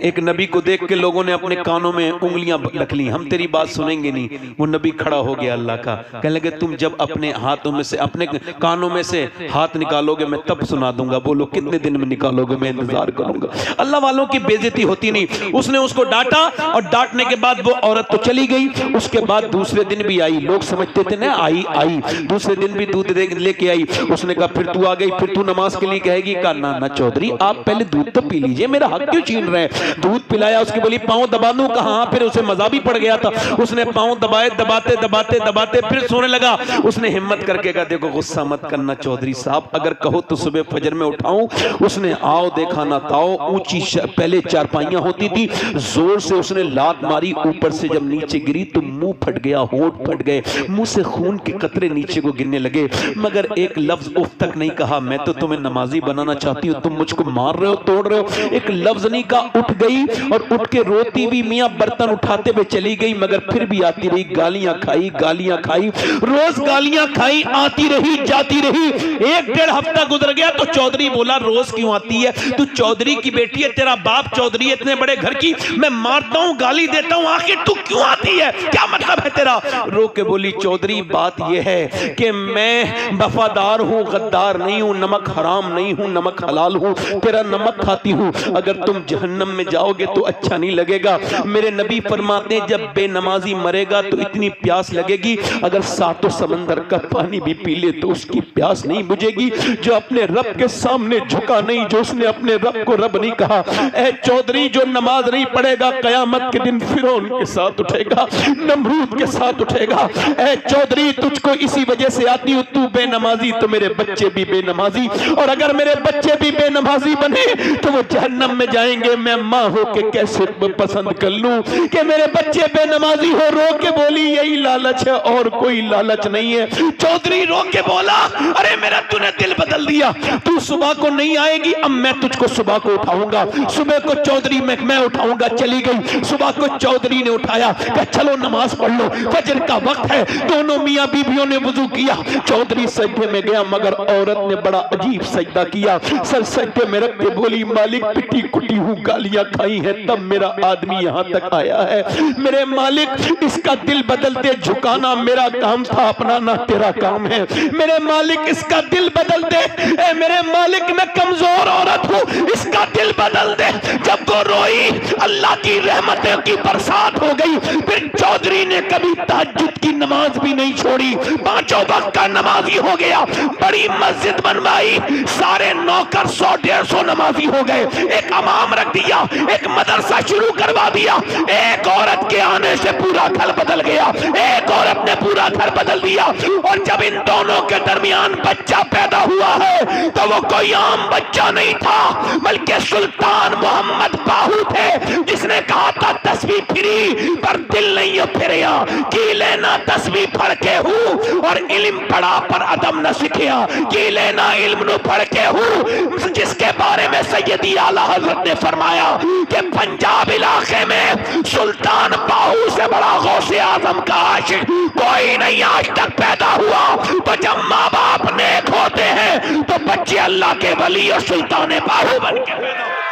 एक नबी को देख के लोगों ने अपने कानों में उंगलियां रख ली, हम तेरी बात सुनेंगे नहीं। वो नबी खड़ा हो गया अल्लाह का, कहने लगे तुम जब अपने हाथों में से, अपने कानों में से हाथ निकालोगे मैं तब सुना दूंगा। बोलो कितने दिन में निकालोगे? मैं इंतजार करूंगा। अल्लाह वालों की बेइज्जती होती नहीं। उसने उसको डांटा और डांटने के बाद वो औरत तो चली गई। उसके बाद दूसरे दिन भी आई, लोग समझते थे ना आई दूसरे दिन भी दूध लेके आई। उसने कहा फिर तू आ गई, फिर तू नमाज के लिए कहेगी? कहा ना चौधरी आप पहले दूध तो पी लीजिए, मेरा हक क्यों छीन रहे रहे हैं। दूध पिलाया, उसकी बोली पाँव दबा दूं, कहा फिर उसे मजा भी पड़ गया था, उसने पाँव दबाए, दबाते दबाते दबाते फिर सोने लगा। उसने हिम्मत करके कहा देखो गुस्सा मत करना चौधरी साहब, अगर कहो तो सुबह फजर में उठाऊं। उसने आओ देखा ना ताओ, ऊंची पहले चारपाइयां होती थी, जोर से उसने लात मारी, ऊपर से जब नीचे गिरी तो मुंह फट गया, होंठ फट गए, मुंह से खून के कतरे नीचे को गिरने लगे, मगर एक लफ्ज उफ तक नहीं कहा। मैं तो तुम्हें नमाजी बनाना चाहती हूँ, तुम मुझको मार रहे हो, तोड़ रहे हो, एक लफ्ज नहीं कहा। उठ गई और उठ के रोती भी मियां बर्तन उठाते हुए चली गई, मगर फिर भी आती रही, गालियां खाई, गालियां खाई, रोज गालियां खाई, आती रही जाती रही। 1-1.5 हफ्ता गुजर गया तो चौधरी बोला रोज क्यों आती है, तू चौधरी की बेटी है, तेरा बाप चौधरी है, इतने बड़े घर की, मैं मारता हूं गाली देता हूं, आखिर तू क्यों आती है, क्या मतलब है तेरा। रो के बोली चौधरी बात यह है कि मैं वफादार हूं, गद्दार नहीं हूं, नमक हराम नहीं हूं, नमक हलाल हूं, तेरा नमक खाती हूं, अगर तुम जहन्नम में जाओगे तो अच्छा नहीं लगेगा। मेरे नबी फरमाते हैं जब बेनमाजी मरेगा तो इतनी प्यास लगेगी, अगर 7 समंदर का पानी भी पी ले तो उसकी प्यास नहीं बुझेगी। जो अपने रब के सामने झुका नहीं, जो उसने अपने रब को रब नहीं कहा, ए चौधरी जो नमाज नहीं पढ़ेगा कयामत के दिन फिरौन के साथ उठेगा, नमरूद के साथ उठेगा। ए चौधरी तुझको इसी वजह से आती हूं, तू बेनमाजी तो मेरे बच्चे भी बेनमाजी, और अगर मेरे बच्चे भी बेनमाजी बने तो वो जहन्नम में जाएंगे। मैं मां हो के कैसे पसंद कर लूं कि मेरे बच्चे बेनमाजी हो। रो के बोली यही लालच है और कोई लालच नहीं है। चौधरी रो के बोला अरे मेरा तूने दिल बदल दिया, तू सुबह को नहीं आएगी, अब मैं तुझको सुबह को उठाऊंगा। सुबह को चौधरी मैं उठाऊंगा। चली गई, सुबह को चौधरी ने उठाया, कहा चलो नमाज पढ़ लो, फजर का वक्त है। दोनों मियां बीवियों ने वुजू किया, चौधरी सजदे में गया, मगर औरत ने बड़ा अजीब सजदा किया। सर सजदे में रख के बोली मालिक पिटी कुटी हूँ, गालियां खाई हैं, तब मेरा आदमी यहाँ तक आया है। मेरे मालिक इसका दिल बदलते झुकाना मेरा काम था, अपनाना तेरा काम है। मेरे मालिक इसका दिल बदल दे, ए मेरे मालिक मैं कमजोर औरत हूँ, इसका दिल बदल दे। जब वो रोई अल्लाह की रहमतों की बरसात हो गई। फिर चौधरी ने कभी तहज्जुद की नमाज भी नहीं छोड़ी, 5 वक्त का नमाजी हो गया। बड़ी मस्जिद बनवाई, सारे नौकर 100-150 नमाजी हो गए। एक इमाम रख दिया, एक मदरसा शुरू करवा दिया। एक औरत के आने से पूरा घर बदल गया, एक औरत ने पूरा घर बदल दिया। और जब इन दोनों के दरमियान बच्चा पैदा हुआ है तो वो कोई आम बच्चा नहीं था, बल्कि सुल्तान मोहम्मद बाहू थे, जिसने कहा था तस्बीह फिरी पर दिल नहीं फिरिया, की लेना तस्बीह पढ़ के हूँ और इल्म पढ़ा पर अदम न सीखिया, की लेना इल्म न पढ़ के हूँ। जिसके बारे में सैयदी आला हजरत ने फरमाया कि पंजाब इलाके में सुल्तान बाहू से बड़ा गौसे आजम का आशिक कोई नहीं आज तक पैदा हुआ। तो जब माँ बाप नेक होते हैं तो बच्चे अल्लाह के वली और सुल्तान बाहू बन के पैदा होते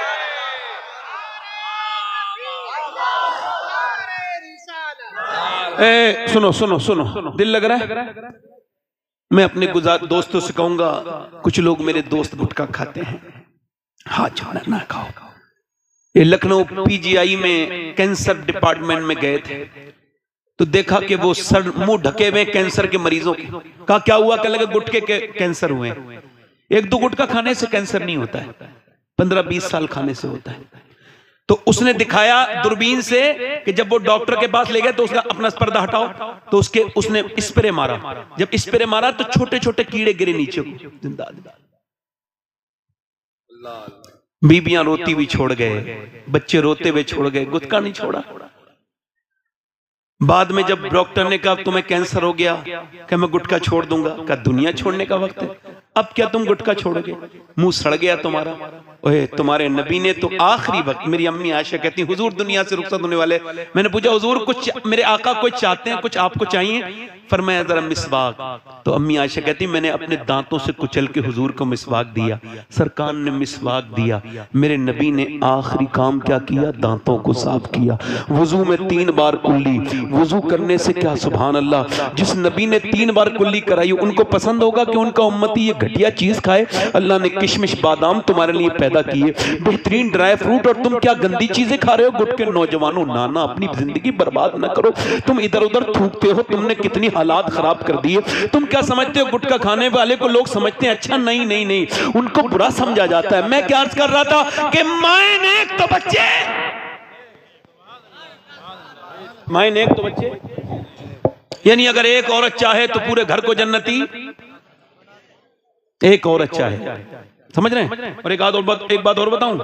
हैं। सुनो सुनो सुनो, दिल लग रहा है? मैं अपने दोस्तों से कहूंगा, कुछ लोग मेरे दोस्त गुटखा खाते हैं, हाँ छोड़ा ना खाओ। ये लखनऊ पीजीआई में कैंसर डिपार्टमेंट में गए थे तो देखा कि वो सर मुंह ढके हुए कैंसर के मरीजों के। कहा क्या हुआ? कहने लगे गुटखे के कैंसर हुए। 1-2 गुटखा खाने से कैंसर नहीं होता है, 15-20 साल खाने से होता है। तो उसने दिखाया दूरबीन से कि जब वो डॉक्टर के पास ले गए तो उसका अपना पर्दा हटाओ, तो उसने स्प्रे मारा। जब स्प्रे मारा तो छोटे छोटे कीड़े गिरे नीचे जिंदा। बीबियां रोती हुई छोड़ गए, बच्चे रोते हुए छोड़ गए, गुटखा नहीं छोड़ा। बाद में जब डॉक्टर ने कहा तुम्हें कैंसर हो गया, क्या मैं गुटखा छोड़ दूंगा? क्या दुनिया छोड़ने का वक्त है? अब क्या तुम गुटखा छोड़ोगे? मुंह सड़ गया तुम्हारा। ओए तुम्हारे नबी ने तो आखिरी वक्त, मेरी अम्मी आयशा कहती हैं हुजूर दुनिया से रुखसत होने वाले, मैंने पूछा हुजूर कुछ मेरे आका कुछ चाहते हैं, कुछ आपको चाहिए? फरमाया जरा मिसवाक। तो अम्मी आयशा कहती मैंने अपने दांतों से कुचल के हुजूर को मिसवाक दिया, सरकार ने मिसवाक दिया। मेरे नबी ने आखिरी काम क्या किया? दांतों को साफ किया। वुजू में 3 बार कुल्ली, वुजू करने से क्या सुभान अल्लाह, जिस नबी ने 3 बार कुल्ली कराई उनको पसंद होगा कि उनका उम्मती ये घटिया चीज खाए? अल्लाह ने किशमिश बादाम तुम्हारे लिए पैदा किए, बेहतरीन ड्राई फ्रूट, और तुम क्या गंदी चीजें खा रहे हो? गुटके नौजवानों, नाना अपनी जिंदगी बर्बाद ना करो। तुम इधर उधर थूकते हो, तुमने कितनी हालात खराब कर दिए। तुम क्या समझते हो गुटखा खाने वाले को लोग समझते हैं अच्छा? नहीं नहीं नहीं, उनको बुरा समझा जाता है। मैं क्या अर्ज कर रहा था कि माए नेक तो बच्चे, माए नेक तो बच्चे, यानी अगर एक औरत चाहे तो पूरे घर को जन्नती, एक औरत चाहे, समझ रहे हैं? और एक बात और बताऊं,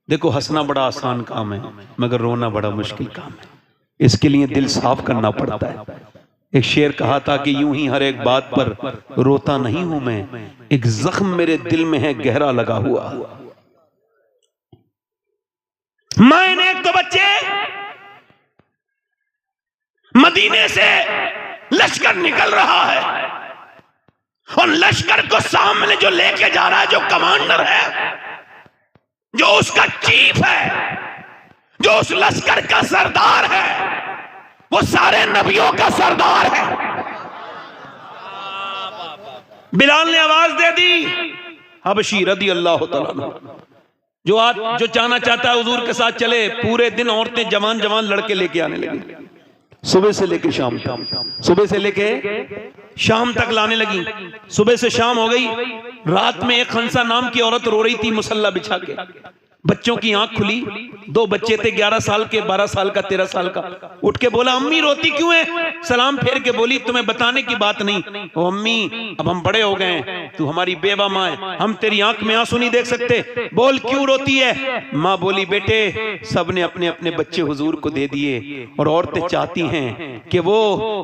देखो हंसना बड़ा आसान काम है मगर रोना बड़ा मुश्किल काम है। इसके लिए दिल साफ करना पड़ता है। एक शेर कहा था कि यूं ही हर एक बात पर रोता नहीं हूं मैं, एक जख्म मेरे दिल में है गहरा लगा हुआ। मैंने एक तो बच्चे, मदीने से लश्कर निकल रहा है और लश्कर को सामने जो लेके जा रहा है, जो कमांडर है, जो उसका चीफ है, जो उस लश्कर का सरदार है, वो सारे नबियों का सरदार है। बिलाल ने आवाज दे दी, हबशी रदी अल्लाह तआला, जो चाहना चाहता है हुजूर के साथ चले। पूरे दिन औरतें जवान जवान लड़के लेके आने लगी, सुबह से लेके शाम तक, सुबह से लेके शाम तक लाने लगी। सुबह से शाम हो गई, रात में एक खंसा नाम की औरत रो रही थी मुसल्ला बिछा के। बच्चों की आंख खुली, 2 बच्चे थे, 11 साल के, 12 साल का, 13 साल का। उठ के बोला अम्मी रोती क्यों है? सलाम फेर के बोली तुम्हें बताने की बात नहीं। ओ अम्मी अब हम बड़े हो गए हैं, तू हमारी बेवा माँ है, हम तेरी आंख में आंसू नहीं देख सकते, बोल क्यों रोती है? माँ बोली बेटे सबने अपने अपने बच्चे हुजूर को दे दिए और औरतें चाहती हैं कि वो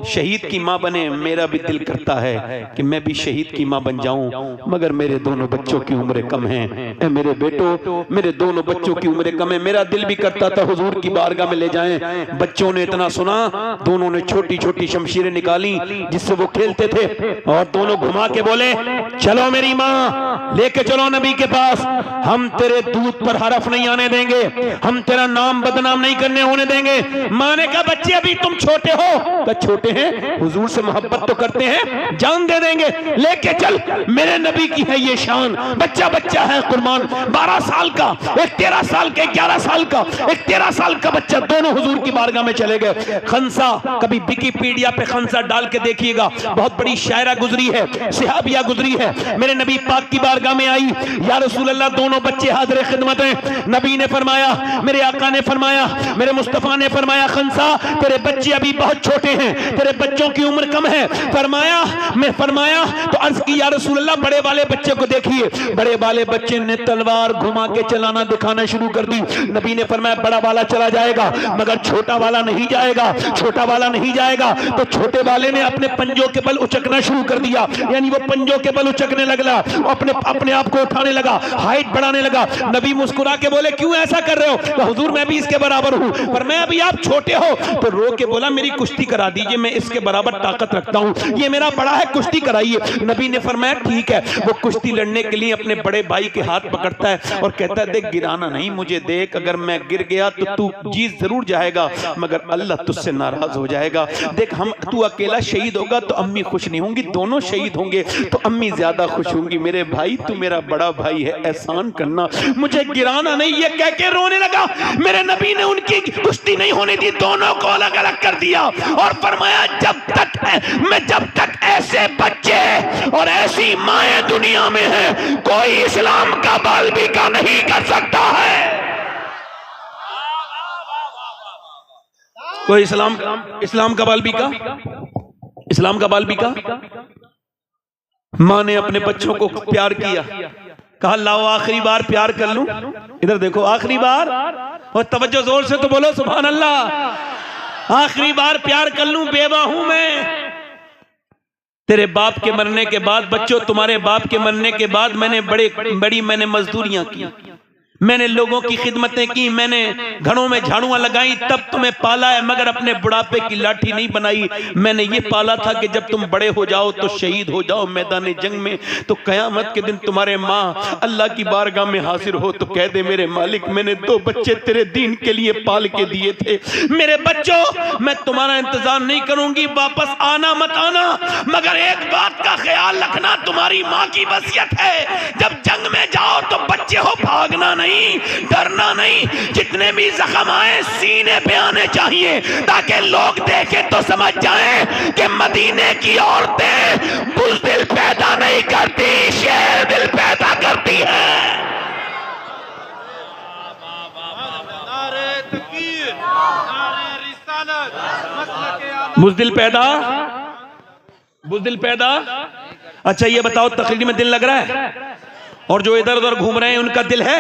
शहीद की माँ बने। मेरा भी दिल करता है कि मैं भी शहीद की माँ बन जाऊं, मगर मेरे दोनों बच्चों की उम्र कम है। मेरे बेटो, मेरे दोनों बच्चों की उम्र कम है। मेरा दिल भी करता था हुजूर की बारगाह में ले जाएं। बच्चों ने इतना सुना, दोनों ने छोटी छोटी शमशीरें निकाली जिससे वो खेलते थे और दोनों घुमा के बोले चलो मेरी माँ, लेके चलो नबी के पास, हम तेरे दूध पर हरफ नहीं आने देंगे, हम तेरा नाम बदनाम नहीं करने होने देंगे। माँ ने कहा बच्चे अभी तुम छोटे हो। तो छोटे हैं, हुजूर से मोहब्बत तो करते हैं, जान दे देंगे, लेके चल, मेरे नबी की है ये शान। बच्चा बच्चा है कुर्बान, 12 साल का, एक 13 साल के, 11 साल का, एक 13 साल का बच्चा, दोनों हुजूर की बारगाह में चले गए। खंसा, कभी विकिपीडिया पे खंसा डाल के देखिएगा, बहुत बड़ी शायरा गुजरी है, सहाबिया गुजरी है, मेरे नबी पाक की बारगाह में आई, या रसूल अल्लाह दोनों बच्चे हाजिर खिदमत हैं। नबी ने फरमाया, मेरे आका ने फरमाया, मेरे मुस्तफा ने फरमाया खंसा तेरे बच्चे अभी बहुत छोटे हैं, तेरे बच्चों की उम्र कम है। फरमाया, मैं फरमाया तो अर्ज की या रसूल अल्लाह बड़े वाले बच्चे को देखिए। बड़े वाले बच्चे ने तलवार घुमा के चलाना दिखाना शुरू कर दी। नबी ने फरमाया बड़ा वाला चला जाएगा मगर छोटा वाला नहीं जाएगा, छोटा वाला नहीं जाएगा। तो छोटे वाले ने अपने पंजों के बल उचकना शुरू कर दिया, यानी वो पंजों के बल उचकने लगा, अपने अपने आप को उठाने लगा, हाइट बढ़ाने लगा। नबी मुस्कुरा के बोले क्यों ऐसा कर रहे हो? तो हुजूर मैं भी इसके बराबर हूं, पर मैं अभी आप छोटे हो। तो रो के बोला मेरी कुश्ती करा दीजिए, मैं इसके बराबर ताकत रखता हूं, ये मेरा बड़ा है, कुश्ती कराइए। नबी ने फरमाया ठीक है। वो कुश्ती लड़ने के लिए अपने बड़े भाई के हाथ पकड़ता है और कहता है देख गिराना नहीं, मुझे देख, अगर मैं गिर गया तो तू जीत जरूर जाएगा मगर अल्लाह तुझसे नाराज हो जाएगा। देख हम तू अकेला शहीद होगा तो अम्मी खुश नहीं होंगी, दोनों शहीद होंगे तो अम्मी ज्यादा खुश होंगी। मेरे भाई तू मेरा बड़ा भाई है, एहसान करना, मुझे गिराना नहीं। ये कह के रोने लगा। मेरे नबी ने उनकी कुश्ती नहीं होने दी, दोनों को अलग अलग कर दिया और फरमाया जब तक ऐसे बच्चे और ऐसी माएं दुनिया में है, कोई इस्लाम का बाल बीका नहीं कर सकता है। कोई इस्लाम का बाल बीका, इस्लाम का बाल बीका। मां ने अपने बच्चों को प्यार किया, कहा लाओ आखिरी बार प्यार कर लूं, इधर देखो आखिरी बार, और तवज्जो जोर से तो बोलो सुभान अल्लाह। आखिरी बार प्यार कर लूं, बेवा हूं मैं। तेरे बाप के मरने के बाद, बच्चों तुम्हारे बाप के मरने के बाद मैंने बड़ी मैंने मजदूरियां की, मैंने लोगों की खिदमतें की, मैंने घरों में झाड़ुआं लगाई, तब तुम्हें पाला है, मगर अपने बुढ़ापे की लाठी नहीं बनाई। मैंने ये पाला था कि जब तुम बड़े हो जाओ तो शहीद हो जाओ मैदान जंग में, तो कयामत के दिन तुम्हारे माँ अल्लाह की बारगाह में हाजिर हो तो कह दे मेरे मालिक मैंने 2 बच्चे तेरे दीन के लिए पाल के दिए थे। मेरे बच्चों मैं तुम्हारा इंतजार नहीं करूंगी, वापस आना मत आना, मगर एक बात का ख्याल रखना, तुम्हारी माँ की वसीयत है जब जंग में जाओ तो बच्चे हो भागना नहीं। नहीं, डरना नहीं, जितने भी जख्म आए सीने पे आने चाहिए, ताकि लोग देखें तो समझ जाएं कि मदीने की औरतें बुज़दिल पैदा नहीं करती, शेर दिल पैदा करती है। बुज़दिल पैदा, बुज़दिल पैदा। अच्छा ये बताओ, तकरीर में दिल लग रहा है? और जो इधर उधर घूम रहे हैं उनका दिल है?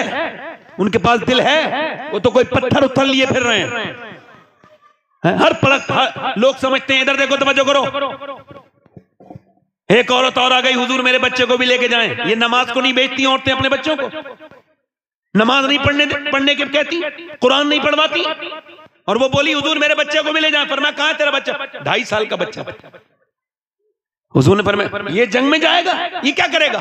उनके पास दिल है? वो तो कोई पत्थर उथल लिए फिर रहे हैं। हर पलक लोग समझते हैं, इधर देखो, तवज्जो करो। एक औरत और आ गई, हुजूर मेरे बच्चे को भी लेके जाएं। ये नमाज को नहीं बेचती औरतें अपने बच्चों को, नमाज नहीं पढ़ने के कहती, कुरान नहीं पढ़वाती, और वो बोली हुजूर मेरे बच्चे को भी ले जाएं। फरमाया कहां है तेरा बच्चा? 2.5 साल का बच्चा। हुजूर ने फरमाया ये जंग में जाएगा, ये क्या करेगा?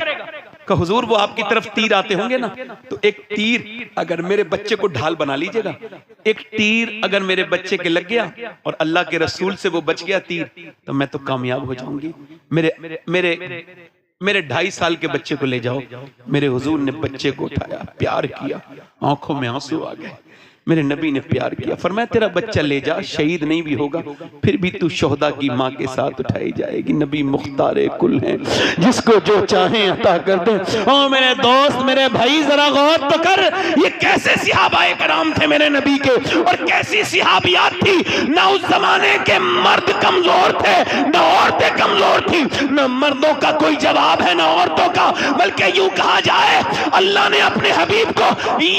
कहा हुजूर वो आपकी तरफ तीर आते होंगे ना, तो एक तीर अगर मेरे बच्चे को ढाल बना लीजिएगा, एक तीर अगर मेरे बच्चे के लग गया और अल्लाह के रसूल से वो बच गया तीर, तो मैं तो कामयाब हो जाऊंगी। मेरे 2.5 साल के बच्चे को ले जाओ। मेरे हुजूर ने बच्चे को उठाया, प्यार किया, आंखों में आंसू आ गए। मेरे नबी ने प्यार किया, फरमाया तेरा बच्चा ले जा, शहीद नहीं भी होगा फिर भी तू शोहदा की माँ के साथ उठाई जाएगी। नबी मुख्तारे कुल हैं, जिसको जो चाहे अता कर दे। ओ मेरे दोस्त, मेरे भाई, जरा गौर तो कर, ये कैसे सहाबाए कराम थे मेरे नबी के, और कैसी सहाबियात थी। ना उस जमाने के मर्द कमजोर थे, ना औरतें कमजोर थी, ना मर्दों का कोई जवाब है ना औरतों का, बल्कि यूं कहा जाए अल्लाह ने अपने हबीब को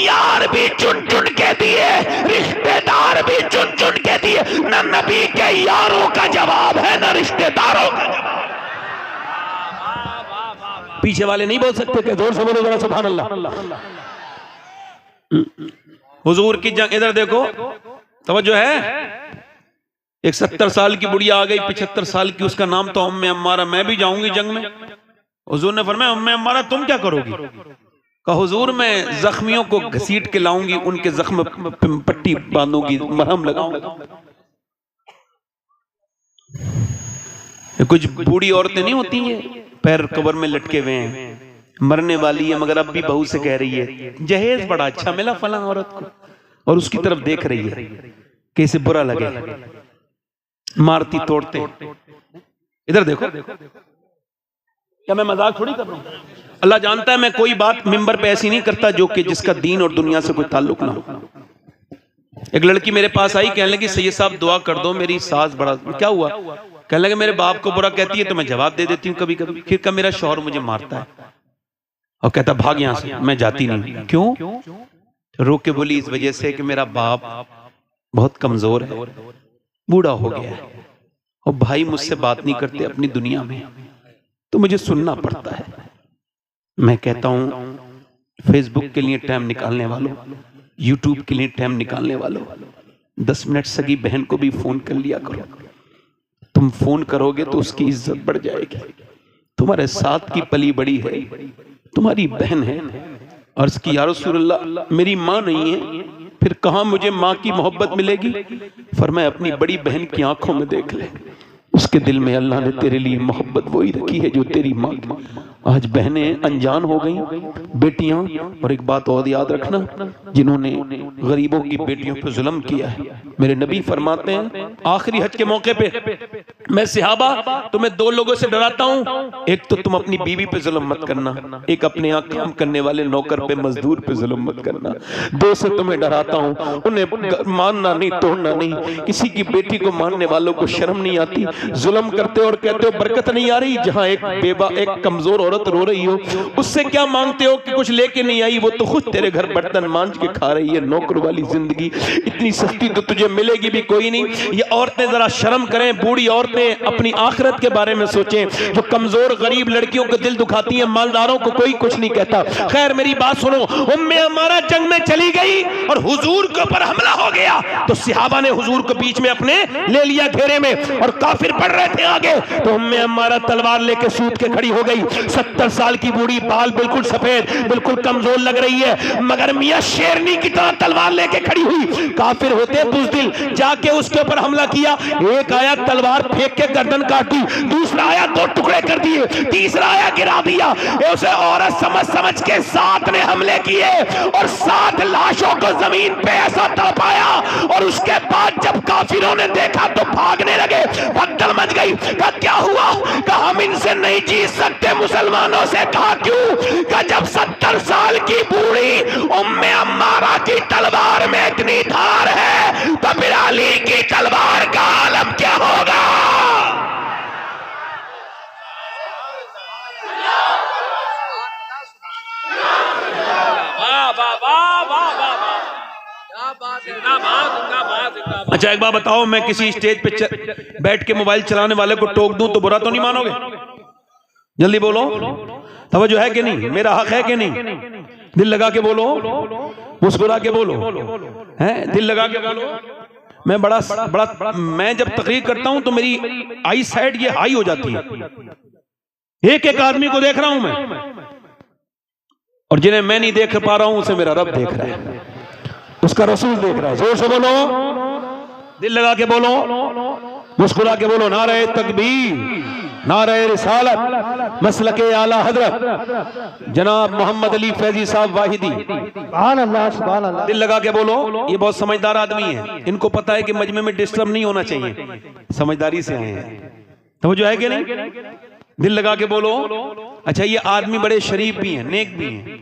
यार भी चुन चुन के दिए, रिश्तेदार भी चुन चुन के दिए। न नबी के यारों का जवाब है, न रिश्तेदारों का जवाब। पीछे वाले नहीं बोल सकते कि जोर से बोलो जरा सुभान अल्लाह। हुजूर की जंग, इधर देखो, तवज्जो है। एक 70 साल की बुढ़िया आ गई, 75 साल की, उसका नाम तो उम्मे अम्मारा। मैं भी जाऊंगी जंग में। हुजूर ने फरमाया उम्मे अम्मारा तुम क्या करोगी? कहा हुजूर मैं जख्मियों को घसीट के लाऊंगी, उनके जख्म पट्टी बांधूंगी, मरहम लगाऊंगी। कुछ बूढ़ी औरतें नहीं होती हैं, पैर कबर में लटके हुए हैं, मरने वाली है, मगर अब भी बहू से कह रही है जहेज बड़ा अच्छा मिला फलां औरत को, और उसकी तरफ देख रही है कैसे बुरा लगे, मारती तोड़ते। इधर देखो, क्या मैं मजाक थोड़ी कर रहा हूं? अल्लाह जानता है मैं कोई बात मिंबर पे ऐसी नहीं करता जो कि जिसका दीन और दुनिया से कोई ताल्लुक ना हो। एक लड़की मेरे पास आई, कहने लगी सैयद साहब दुआ कर दो, मेरी सास बड़ा। क्या हुआ? कहने लगे मेरे बाप को बुरा कहती है तो मैं जवाब दे देती हूँ कभी कभी, फिर का मेरा शौहर मुझे मारता है और कहता भाग यहां से, मैं जाती नहीं। क्यों? तो रो के बोली इस वजह से कि मेरा बाप बहुत कमजोर है, बूढ़ा हो गया है, और भाई मुझसे बात नहीं करते अपनी दुनिया में, तो मुझे सुनना पड़ता है। मैं कहता हूं फेसबुक के लिए टाइम निकालने वालों, यूट्यूब के लिए टाइम निकालने वालों, 10 मिनट सगी बहन को भी फोन कर लिया करो। तुम फोन करोगे तो उसकी इज्जत बढ़ जाएगी। तुम्हारे साथ की पली बड़ी है, तुम्हारी बहन है। अर्ज की या रसूलल्लाह मेरी माँ नहीं है, फिर कहां मुझे माँ की मोहब्बत मिलेगी? फरमाया अपनी बड़ी बहन की आंखों में देख ले, उसके दिल में अल्लाह ने तेरे लिए मोहब्बत वही रखी है जो तेरी माँ की। आज बहनें अनजान हो गई, बेटियां। और एक बात और याद रखना, जिन्होंने गरीबों की बेटियों पर जुल्म किया है, मेरे नबी फरमाते हैं आखिरी हज के मौके पे मैं सहाबा तुम्हें 2 लोगों से डराता हूं, एक तो तुम अपनी बीवी पे जुल्म मत करना, एक अपने यहाँ काम करने वाले नौकर पे, मजदूर पे जुल्म मत करना। 2 से तुम्हें डराता हूं, उन्हें मानना नहीं, तोड़ना नहीं। किसी की बेटी को मानने वालों को शर्म नहीं आती, जुल्म करते और कहते हो बरकत नहीं आ रही। जहां एक बेवा, एक कमजोर औरत रो रही हो, उससे क्या मांगते हो कि कुछ लेके नहीं आई, वो तो खुद तेरे घर बर्तन मांझ के खा रही है। नौकर वाली जिंदगी इतनी सस्ती तो तुझे मिलेगी भी कोई नहीं। ये औरतें जरा शर्म करें, बूढ़ी औरतें अपनी आखिरत के बारे में सोचें। जो कमजोर गरीब लड़कियों को दिल दुखाती हैं, मालदारों को कोई कुछ नहीं कहता। खैर मेरी बात सुनो, उम्मे अम्मारा जंग में चली गई और हुजूर के ऊपर हमला हो गया, तो सहाबा ने हुजूर को बीच में अपने ले लिया घेरे में, और काफिर बढ़ रहे थे आगे, तो उम्मे अम्मारा तलवार लेके सूत के खड़ी हो गई। 70 साल की बूढ़ी, बाल बिल्कुल सफेद, बिल्कुल कमजोर लग रही है, मगर मियां शेरनी की तरह तलवार लेके खड़ी हुई। काफिर होते बुज़दिल, जाके उसके ऊपर हमला किया। एक आया तलवार फेंक एक के गर्दन काटी, दूसरा आया 2 टुकड़े कर दिए, तीसरा आया गिरा दिया। उसे औरत समझ समझ के 7 ने हमले किए और 7 लाशों को जमीन पे ऐसा तड़पाया। और उसके बाद जब काफिरों ने देखा तो भागने लगे, भगदड़ मच गई। कहा क्या हुआ? कहा हम इनसे नहीं जीत सकते मुसलमानों से। कहा क्यों? कहा जब 70 साल की बूढ़ी उम्मे अम्मारा की तलवार में इतनी धार है तो फिर अली की तलवार का आलम क्या होगा? अच्छा एक बात बताओ, मैं किसी स्टेज पे बैठ के मोबाइल चलाने वाले को टोक दूं तो बुरा तो नहीं मानोगे? जल्दी बोलो, तवज्जो है कि नहीं? मेरा हक है कि नहीं? दिल लगा के बोलो, मुस्कुरा के बोलो, हैं? दिल लगा के बोलो। मैं बड़ा मैं जब तकरीर करता हूं तो मेरी आई साइड ये हाई हो जाती है। एक एक आदमी को देख रहा हूं मैं, और जिन्हें मैं नहीं देख पा रहा हूं उसे मेरा रब देख रहा है, उसका रसूल देख रहा है। जोर से बोलो, दिल लगा के बोलो, मुस्कुरा के बोलो। नारे तकबीर, नारे रिसालत, मसलके आला हजरत जनाब मोहम्मद अली फैजी साहब वाहिदी। सुभान अल्लाह, सुभान अल्लाह। दिल लगा के बोलो। ये बहुत समझदार आदमी है, इनको पता है कि मजमे में डिस्टर्ब नहीं होना चाहिए, समझदारी से आए हैं। तो जो है कि नहीं? दिल लगा के बोलो। अच्छा ये आदमी बड़े शरीफ भी हैं, नेक भी हैं।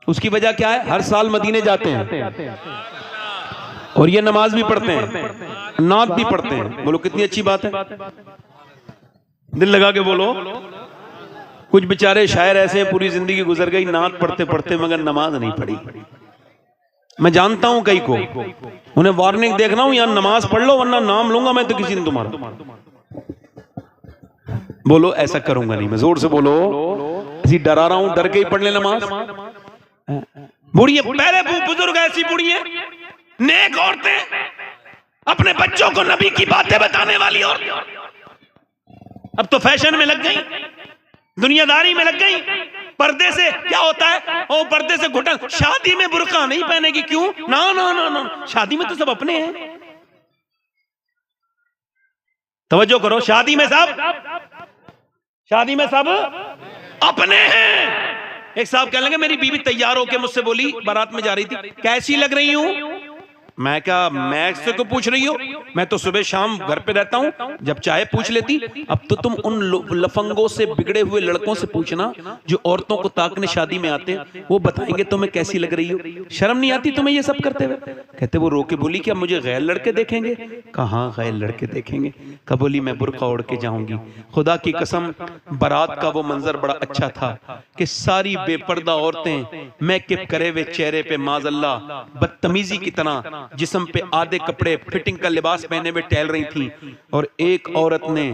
उसकी वजह क्या है? हर साल मदीने जाते हैं और ये नमाज भी पढ़ते हैं, नात भी पढ़ते हैं। बोलो कितनी अच्छी बात है। दिल लगा के बोलो। कुछ बेचारे शायर ऐसे हैं, पूरी जिंदगी गुजर गई नात पढ़ते पढ़ते मगर नमाज नहीं पढ़ी। मैं जानता हूं कई को, उन्हें वार्निंग देखना हूं, यार नमाज पढ़ लो वरना नाम लूंगा मैं तो किसी दिन तुम्हारा। बोलो ऐसा करूंगा नहीं मैं। जोर से बोलो। ऐसी डरा रहा हूं, डर के ही पढ़ ले नमाज। बुढ़िया पहले बुजुर्ग ऐसी बुढ़िया नेक औरतें, अपने बच्चों को नबी की बातें बताने वाली औरतें अब तो फैशन में लग गई, दुनियादारी में लग गई। पर्दे से क्या होता है? ओ पर्दे से घुटन। शादी में बुर्का नहीं पहनेगी, क्यों? ना ना ना ना, शादी में तो सब अपने हैं। तवज्जो करो, शादी में सब अपने हैं। एक साहब कह लेंगे मेरी बीवी तैयार होके मुझसे बोली, बारात में जा रही थी, कैसी लग रही हूं? मैं क्या, मैं से को पूछ रही हो? मैं तो सुबह शाम घर पे रहता हूं, जब चाहे पूछ लेती। अब तो तुम उन लफंगों से, बिगड़े हुए लड़कों से पूछना जो औरतों को ताकने शादी में आते हैं, वो बताएंगे तुम्हें कैसी लग रही हो। शर्म नहीं आती तुम्हें ये सब करते हुए? कहते वो रो के बोली क्या मुझे गैर लड़के देखेंगे? कहाँ गैर लड़के देखेंगे? कब बोली मैं बुर्का ओढ़ के जाऊंगी। खुदा की कसम बारात का वो मंजर बड़ा अच्छा था कि सारी बेपर्दा औरतें मेकअप करे हुए चेहरे पे माज़अल्लाह बदतमीजी की तरह जिस्म पे आधे कपड़े फिटिंग का लिबास पहने हुए टहल रही थी। और एक औरत ने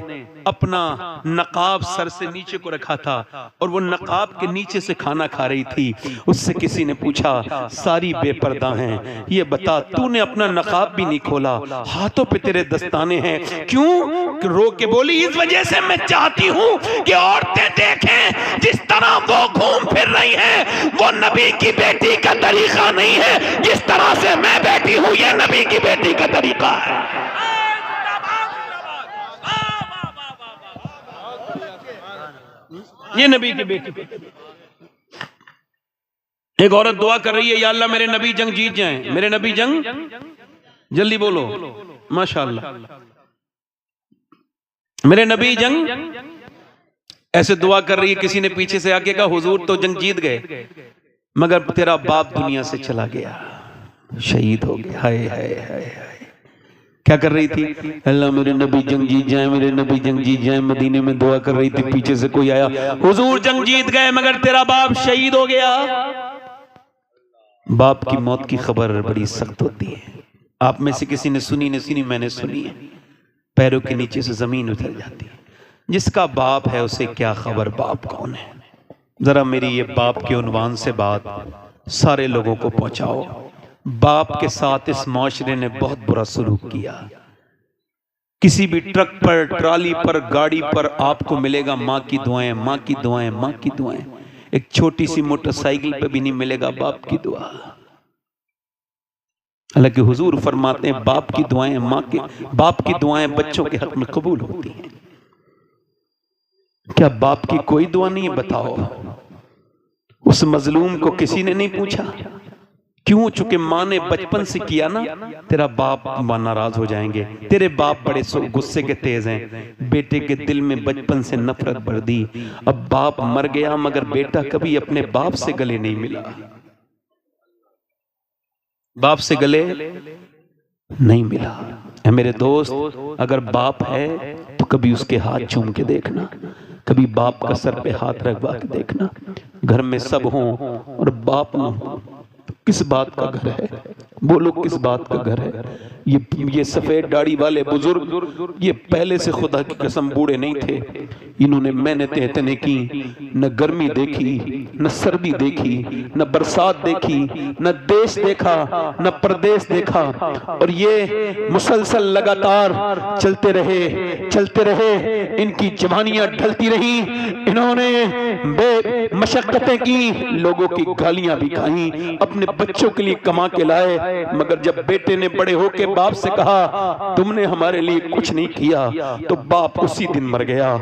अपना नकाब सर से नीचे को रखा था और वो नकाब के नीचे से खाना खा रही थी। उससे किसी ने पूछा सारी बेपर्दा हैं, ये बता तूने अपना नकाब भी नहीं खोला, हाथों पे तेरे दस्ताने हैं, क्यों? रो के बोली इस वजह से मैं चाहती हूं कि औरतें देखें जिस तरह वो घूम फिर रही हैं वो नबी की बेटी का तरीका नहीं है, जिस तरह से मैं बैठी हूं ये नबी की बेटी का तरीका है। ये नबी की बेटी। एक औरत दुआ कर रही है, या अल्लाह मेरे नबी जंग जीत जाएं, मेरे नबी जंग, जल्दी बोलो माशाअल्लाह, मेरे नबी जंग। ऐसे दुआ कर रही है, किसी ने पीछे से आके कहा हुजूर तो जंग जीत गए मगर तेरा बाप दुनिया से चला गया, शहीद हो गया। हाय हाय हाय हाय। क्या कर रही थी? अल्लाह मेरे नबी जंग जीत जाए, मेरे नबी जंग जीत जाए। मदीने में दुआ कर रही थी, पीछे से कोई आया, हुजूर जंग जीत गए मगर तेरा बाप शहीद हो गया। बाप की मौत की खबर बड़ी सख्त होती है। आप में से किसी ने सुनी नहीं सुनी, मैंने सुनी है। पैरों के नीचे से जमीन उतर जाती है। जिसका बाप है उसे क्या खबर बाप कौन है। जरा मेरी ये बाप के उन्वान से बात सारे लोगों को पहुंचाओ। बाप के साथ इस माशरे ने बहुत बुरा सलूक किया। किसी भी ट्रक पर, ट्राली पर, गाड़ी पर आपको मिलेगा माँ की दुआएं, माँ की दुआएं, माँ की दुआएं। एक छोटी सी मोटरसाइकिल पे भी नहीं मिलेगा बाप की दुआ। हालांकि हुजूर फरमाते हैं बाप की दुआएं बाप की दुआएं बच्चों के हक में कबूल होती हैं। क्या बाप की कोई दुआ नहीं है? बताओ। उस मजलूम को किसी ने नहीं पूछा क्यों? चूंकि माँ ने बचपन से किया ना, तेरा बाप नाराज हो जाएंगे, तेरे बाप बड़े गुस्से के तेज हैं। बेटे के दिल में बचपन से नफरत भर दी। अब बाप मर गया मगर बेटा कभी अपने बाप से गले नहीं मिला, बाप से गले नहीं मिला। मेरे दोस्त, अगर बाप है तो कभी उसके हाथ चूम के देखना, कभी बाप का सर पे हाथ रखवा के देखना। घर में सब हों और बाप ना हो, किस बात का घर है? बोलो किस बात का घर है? ये सफेद दाढ़ी वाले बुजुर्ग ये पहले से खुदा की कसम बूढ़े नहीं थे। इन्होंने मेहनतें इतने की, न गर्मी देखी, न सर्दी देखी, न बरसात देखी, न देश देखा, न प्रदेश देखा, और ये मुसलसल लगातार चलते रहे। इनकी जवानियां ढलती रही, इन्होंने बेमशक्कतें की, लोगों की गालियां भी खाई, अपने बच्चों के लिए कमा के लाए। मगर जब बेटे ने बड़े होके बाप से कहा तुमने हमारे लिए कुछ नहीं किया, तो बाप उसी दिन मर गया।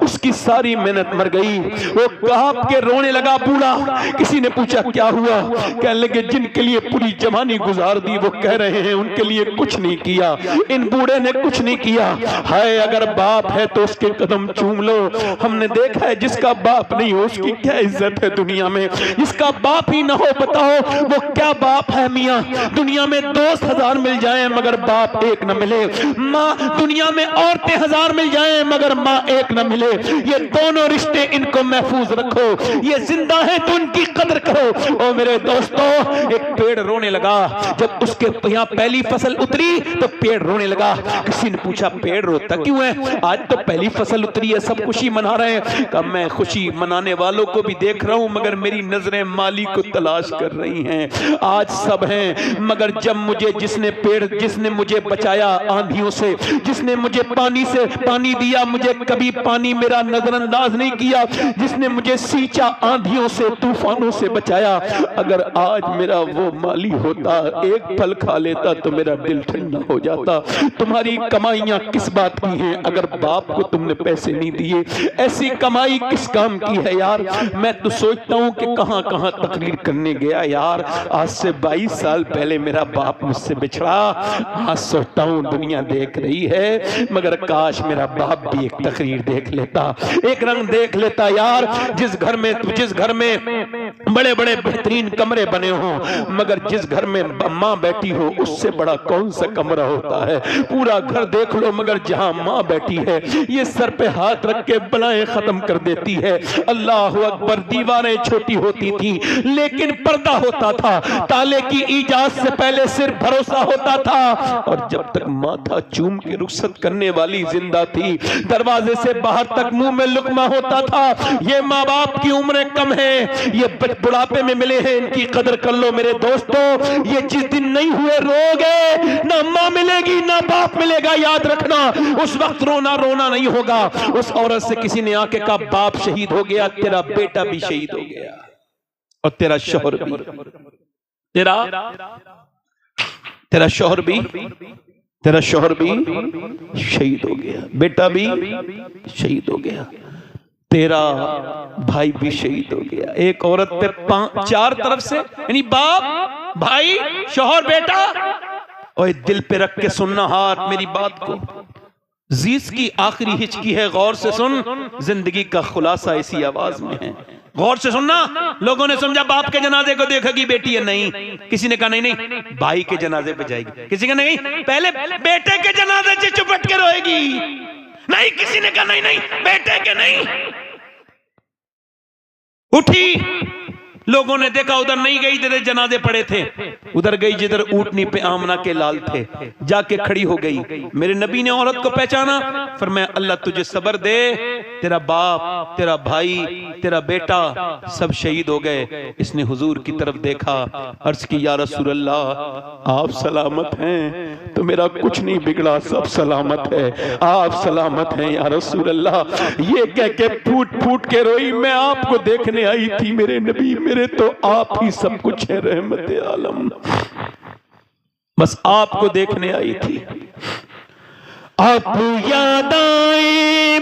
उसकी सारी मेहनत मर गई। वो कांप के रोने लगा बूढ़ा। किसी ने पूछा क्या हुआ? कहने लगे जिनके लिए पूरी जवानी गुजार दी वो कह रहे हैं उनके लिए कुछ नहीं किया, इन बूढ़े ने कुछ नहीं किया। हाय, अगर बाप है तो उसके कदम चूम लो। हमने देखा है जिसका बाप नहीं हो उसकी क्या इज्जत है दुनिया में। जिसका बाप ही ना हो, बताओ वो क्या बाप है मियाँ? दुनिया में दोस्त 1000 मिल जाएं मगर बाप एक न मिले। माँ, दुनिया में औरतें 1000 मिल जाएं मगर माँ एक न मिले। ये दोनों रिश्ते इनको महफूज रखो, ये जिंदा है तो उनकी कदर करो। और मेरे दोस्तों, एक पेड़ रोने लगा जब उसके यहाँ पहली फसल उतरी तो पेड़ रोने लगा। किसी ने पूछा पेड़ रोता क्यों है? आज तो पहली फसल उतरी है, सब खुशी मना रहे हैं। कब मैं खुशी मनाने वालों को भी देख रहा हूं मगर मेरी नजरें माली को तलाश कर रही हैं। आज सब हैं मगर जब मुझे जिसने मुझे बचाया आंधियों से, जिसने मुझे पानी दिया, मुझे कभी पानी मेरा नजरअंदाज नहीं किया, जिसने मुझे सींचा आंधियों से तूफानों से बचाया, अगर आज मेरा वो माली होता एक फल खा लेता तो मेरा दिल ठंडा हो जाता। तुम्हारी कमाइयां किस बात की हैं अगर बाप को तुमने पैसे नहीं दिए? ऐसी कमाई किस काम की है यार? मैं तो सोचता हूं कि कहां कहां तकरीर करने गया यार। आज से 22 साल पहले मेरा बाप मुझसे बिछड़ा। आज सोचता हूं दुनिया देख रही है मगर काश मेरा बाप भी एक तकरीर देख लेता, एक रंग देख लेता यार। जिस घर में बड़े बड़े बेहतरीन कमरे बने हों मगर जिस घर में माँ बैठी हो उससे बड़ा कौन सा कमरा होता है? पूरा घर देख लो मगर जहां माँ बैठी है ये सर पे हाथ रख के बलाएं खत्म कर देती है। अल्लाह अकबर। दीवारें छोटी होती थी लेकिन पर्दा होता था, ताले की इजाजत से पहले सिर्फ भरोसा होता था, और जब तक माथा चूम के रुखसत करने वाली जिंदा थी दरवाजे से बाहर तक मुंह में लुकमा होता था। ये माँ बाप की उम्रें कम है, ये बुढ़ापे में मिले हैं, इनकी कदर कर लो मेरे दोस्तों। ये जिस दिन नहीं हुए रोगे, ना माँ मिलेगी ना बाप मिलेगा, याद रखना। उस वक्त रोना नहीं होगा। उस औरत से किसी ने आके कहा बाप शहीद हो गया, तेरा बेटा भी शहीद हो गया और तेरा शौहर भी, तेरा शौहर भी शहीद हो गया, बेटा भी शहीद हो गया, तेरा भाई भी शहीद हो गया। एक औरत पे 4 तरफ से, यानी बाप, भाई, शौहर, बेटा। और दिल पे रख के सुनना हाथ मेरी बात को। जीस की आखिरी हिचकी है, गौर से सुन, जिंदगी का खुलासा इसी आवाज में है। गौर से सुनना। लोगों ने समझा बाप के जनाजे को देखेगी बेटी है, नहीं। किसी ने कहा नहीं भाई के जनाजे पे जाएगी, किसी का नहीं पहले बेटे के जनाजे से चुपट के रोएगी, नहीं। किसी ने कहा नहीं बेटे के नहीं। उठी, लोगों ने देखा उधर नहीं गई जिधर जनाजे पड़े थे, उधर गई जिधर ऊंटनी पे आमना के लाल थे, जाके खड़ी हो गई। मेरे नबी ने औरत को पहचाना, फरमाया अल्लाह तुझे सब्र दे, तेरा बाप, तेरा भाई, तेरा बेटा सब शहीद हो गए। इसने हुजूर की तरफ देखा, अर्ज की या रसूल अल्लाह आप सलामत हैं तो मेरा कुछ नहीं बिगड़ा, सब सलामत है, आप सलामत हैं या रसूल अल्लाह। ये कह के फूट फूट के रोई, मैं आपको देखने आई थी मेरे नबी, मेरे तो आप ही सब कुछ है, रहमत आलम। बस आपको देखने आई थी। आप याद आए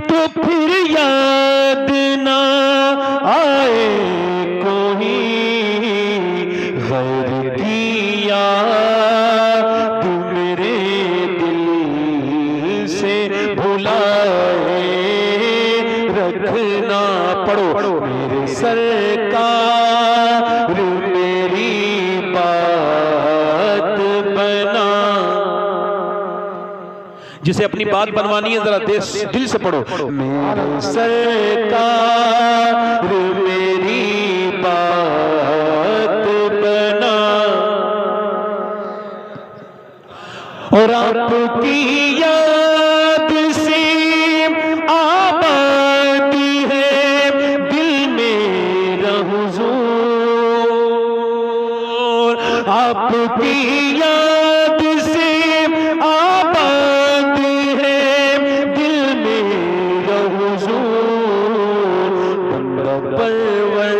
तो फिर याद ना आए कोई गैर की याद मेरे दिल से भुलाए रखना। पढ़ो मेरे सरकार मेरी बात बना। जिसे अपनी बात बनवानी है जरा दिल से पढ़ो। मेरे सरकार मेरी बात बना और आपकी याद से आबादी है दिल मेरा हुजूर। आपकी याद से आबादी है दिल मेरा हुजूर। बंदा परवर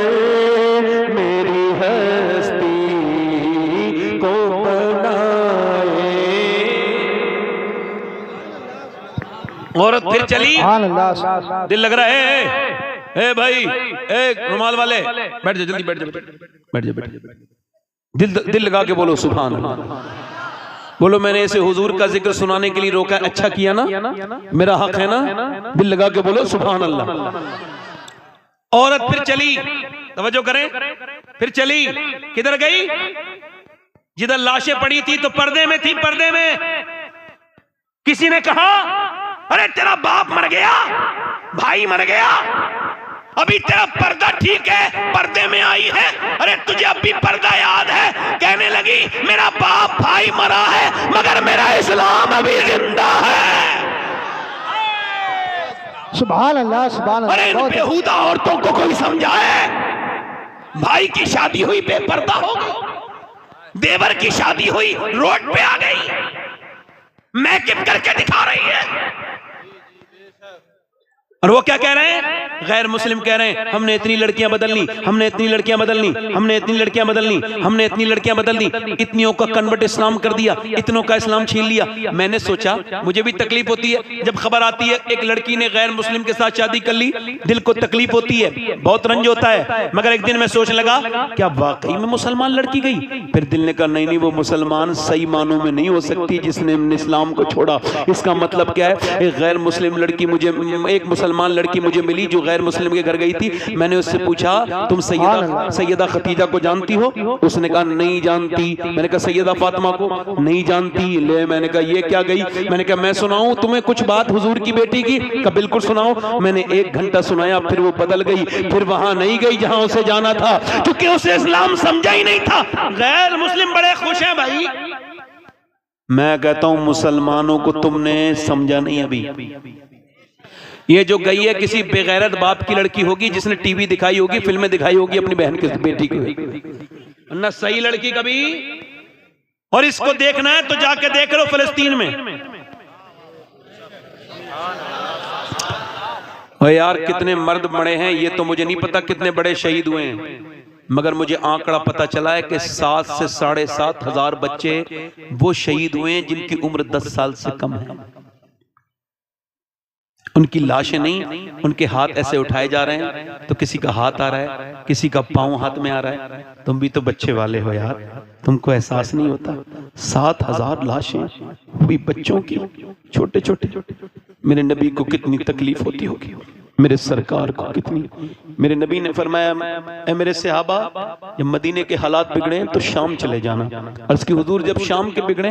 मेरी हस्ती को बनाए। औरत फिर चली। दिल लग रहा है। ए भाई, ए रुमाल वाले, बैठ जा, जल्दी बैठ जा, बैठ जा, बैठ जा। दिल लगा के बोलो सुभान अल्लाह। बोलो मैंने इसे हुजूर का जिक्र सुनाने के लिए रोका, अच्छा किया ना, मेरा हक है ना। दिल लगा के बोलो सुभान अल्लाह। औरत फिर चली, तवज्जो करें, फिर चली। किधर गई? जिधर लाशें पड़ी थी तो पर्दे में थी। पर्दे में किसी ने कहा अरे तेरा बाप मर गया, भाई मर गया, अभी तेरा पर्दा ठीक है, पर्दे में आई है, अरे तुझे अभी पर्दा याद है? कहने लगी मेरा बाप भाई मरा है मगर मेरा इस्लाम अभी जिंदा है। सुभान अल्लाह, सुभान अल्लाह। अरे इन बेहुदा औरतों को कोई समझाए। भाई की शादी हुई बेपर्दा हो गई, देवर की शादी हुई रोड पे आ गई, मैकअप करके दिखा रही है। और वो क्या कह रहे हैं? गैर मुस्लिम कह रहे हैं हमने इतनी लड़कियां बदल ली, हमने इतनी लड़कियां बदल ली, हमने इतनी लड़कियां बदल ली, हमने इतनी लड़कियां बदल दी, इतनियों का कन्वर्ट इस्लाम कर दिया, इतनों का इस्लाम छीन लिया। मैंने सोचा, मुझे भी तकलीफ होती है जब खबर आती है एक लड़की ने गैर मुस्लिम के साथ शादी कर ली, दिल को तकलीफ होती है, बहुत रंज होता है। मगर एक दिन मैं सोचने लगा क्या वाकई में मुसलमान लड़की गई? फिर दिल ने कहा नहीं, वो मुसलमान सही मानों में नहीं हो सकती जिसने इस्लाम को छोड़ा। इसका मतलब क्या है? एक गैर मुस्लिम लड़की मुझे, एक मुसलमान लड़की मुझे मिली जो गैर मुस्लिम के घर गई थी। मैंने उससे पूछा तुम सैयदा खतीजा को जानती हो? उसने कहा नहीं जानती। मैंने कहा सैयदा फातिमा को? नहीं जानती। ले मैंने कहा ये क्या गई? मैंने कहा मैं सुनाऊं तुम्हें कुछ बात हुजूर की बेटी की? कहा बिल्कुल सुनाओ। मैंने 1 घंटा सुनाया, फिर वो बदल गई, फिर वहां नहीं गई जहां उसे जाना था, क्योंकि उसे इस्लाम समझा ही नहीं था। गैर मुस्लिम बड़े खुश हैं भाई। मैं कहता हूं मुसलमानों को तुमने समझा नहीं अभी। ये जो गई है किसी बेगैरत बाप की लड़की होगी जिसने टीवी दिखाई होगी, फिल्में दिखाई होगी अपनी बहन की बेटी की, ना सही लड़की कभी। और इसको देखना है तो जाके देख लो फिलिस्तीन में। और यार कितने मर्द मरे हैं ये तो मुझे नहीं पता, कितने बड़े शहीद हुए हैं, मगर मुझे आंकड़ा पता चला है कि 7 से 7.5 हजार बच्चे वो शहीद हुए हैं जिनकी उम्र 10 साल से कम है। उनकी लाशें नहीं, उनके हाथ ऐसे उठाए जा रहे हैं तो किसी का हाथ आ रहा है, किसी का पांव हाथ में आ रहा है। तुम भी तो बच्चे वाले हो यार, तुमको एहसास नहीं होता? 7,000 लाशें हुई बच्चों की, छोटे छोटे। मेरे नबी को कितनी तकलीफ होती होगी, मेरे सरकार को कितनी। मेरे नबी ने फरमाया ऐ मेरे सहाबा, जब मदीने के हालात बिगड़े तो शाम चले जाना। अर्ज़ की हुजूर जब शाम के बिगड़े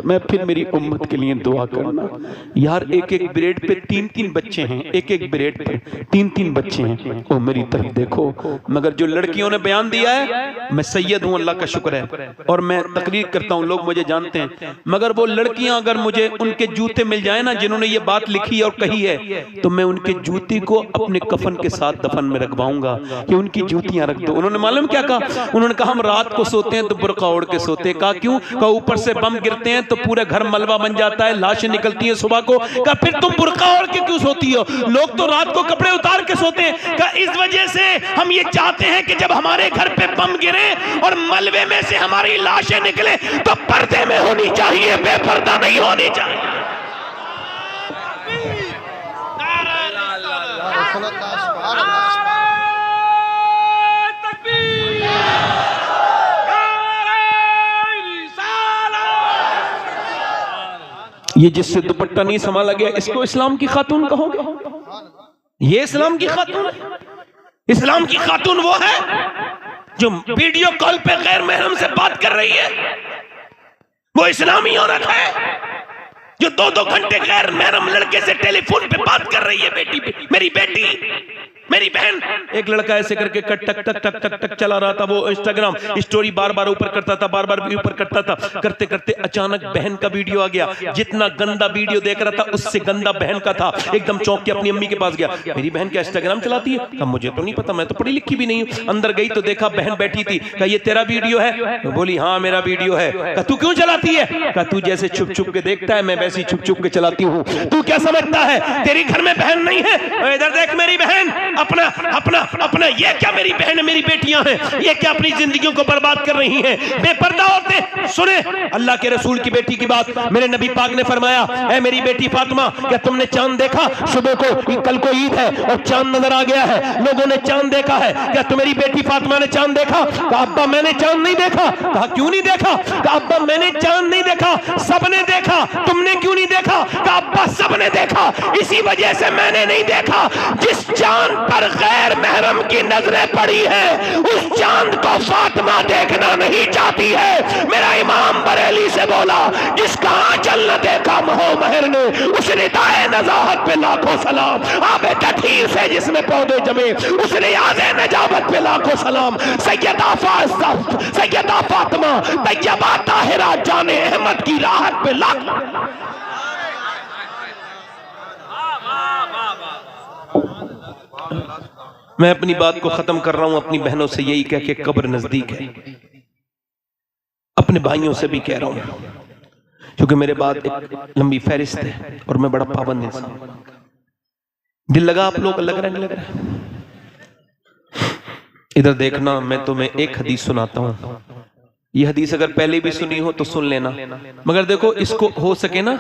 मैं फिर मेरी उम्मत के लिए दुआ करना। यार एक एक ब्रेड पे 3-3 बच्चे हैं, एक एक ब्रेड पे 3-3 बच्चे हैं। ओ मेरी तरफ देखो। मगर जो लड़कियों ने बयान दिया है, मैं सैयद हूँ, अल्लाह का शुक्र है, और मैं तकरीर करता हूँ, लोग मुझे जानते हैं। मगर वो लड़कियां अगर मुझे उनके जूते मिल जाए ना जिन्होंने ये बात लिखी और कही है, तो मैं उनके जूते को अपने कफन के साथ दफन में रखवाऊंगा कि उनकी जूतियां रख दो। उन्होंने मालूम क्या कहा? उन्होंने कहा हम रात को सोते हैं तो बुर्का ओढ़ के सोते हैं। कहा क्यों? कहा ऊपर से बम गिरते हैं तो पूरे घर मलबा बन जाता है, लाशें निकलती हैं सुबह को। कहा फिर तुम बुर्का ओढ़ के क्यों सोती हो? लोग तो रात को कपड़े उतार के सोते हैं। कहा इस वजह से हम ये चाहते हैं कि जब हमारे घर पे बम गिरे और मलबे में से हमारी लाशें निकले तो पर्दे में होनी चाहिए, बेपर्दा नहीं होनी चाहिए। ये जिससे दुपट्टा नहीं संभाला गया इसको इस्लाम की खातून कहोगे? ये इस्लाम की खातून? इस्लाम की खातून वो है जो वीडियो कॉल पे गैर महरम से बात कर रही है, वो इस्लामी औरत है जो 2-2 घंटे गैर महरम लड़के से टेलीफोन पे बात कर रही है। बेटी, मेरी बेटी, मेरी बहन। एक लड़का ऐसे करके टक टक टक टक टक टक चला रहा था, वो इंस्टाग्राम स्टोरी बार बार ऊपर करता था, बार बार ऊपर करता था। करते करते अचानक बहन का वीडियो आ गया। जितना गंदा वीडियो देख रहा था उससे गंदा बहन का था। एकदम चौंक के अपनी अम्मी के पास गया, मेरी बहन क्या इंस्टाग्राम चलाती है? कहा मुझे तो नहीं पता, मैं तो पढ़ी लिखी भी नहीं हूँ। अंदर गई तो देखा बहन बैठी थी। कहा ये तेरा वीडियो है? तो बोली हाँ मेरा वीडियो है। कहा तू क्यों चलाती है? कहा तू जैसे छुप छुप के देखता है मैं वैसे ही छुप छुप के चलाती हूँ। तू क्या समझता है तेरी घर में बहन नहीं है? इधर देख मेरी बहन, अपना अपना अपना, ये क्या मेरी बहन मेरी बेटियां हैं, ये क्या अपनी जिंदगियों को बर्बाद कर रही हैं? बेपर्दा औरतें। सुने अल्लाह के रसूल की बेटी की बात, मेरे नबी पाक ने फरमाया, ऐ मेरी बेटी फातिमा, क्या तुमने चांद देखा? सुबह को, कल को ईद है और चांद नजर आ गया है, लोगों ने चांद देखा है, क्या तुम्हारी बेटी फातिमा ने चांद देखा? कहा अब्बा मैंने चांद नहीं देखा। कहा क्यों नहीं देखा? कहा अब्बा मैंने चांद नहीं देखा, सबने देखा, तुमने क्यों नहीं देखा? कहा अब्बा सबने देखा, इसी वजह से मैंने नहीं देखा। जिस चांद पर गैर महरम की नजरें पड़ी है उस चांद को फातिमा देखना नहीं चाहती है। मेरा इमाम बरेली से बोला, जिसका आंचल न देखा महो महर ने, उस निदाए नजाहत पे लाखों सलाम। आबे तठीर से जिसमें पौधे जमे उस रियाज़े नजावत पे लाखों सलाम। सैयदा फातिमा तैयबा ताहिरा जाने अहमद की राहत पे लाखों। मैं अपनी बात को खत्म कर रहा हूं अपनी बहनों से यही कह के, कब्र नजदीक है। अपने भाइयों से भी कह रहा हूं, क्योंकि मेरे बाद एक लंबी फहरिस्त है और मैं बड़ा पाबंद इंसान। दिल लगा आप लोग? लग रहा है नहीं लग रहा? इधर देखना, मैं तुम्हें एक हदीस सुनाता हूं। ये हदीस अगर पहले भी सुनी हो तो सुन लेना, मगर देखो इसको हो सके ना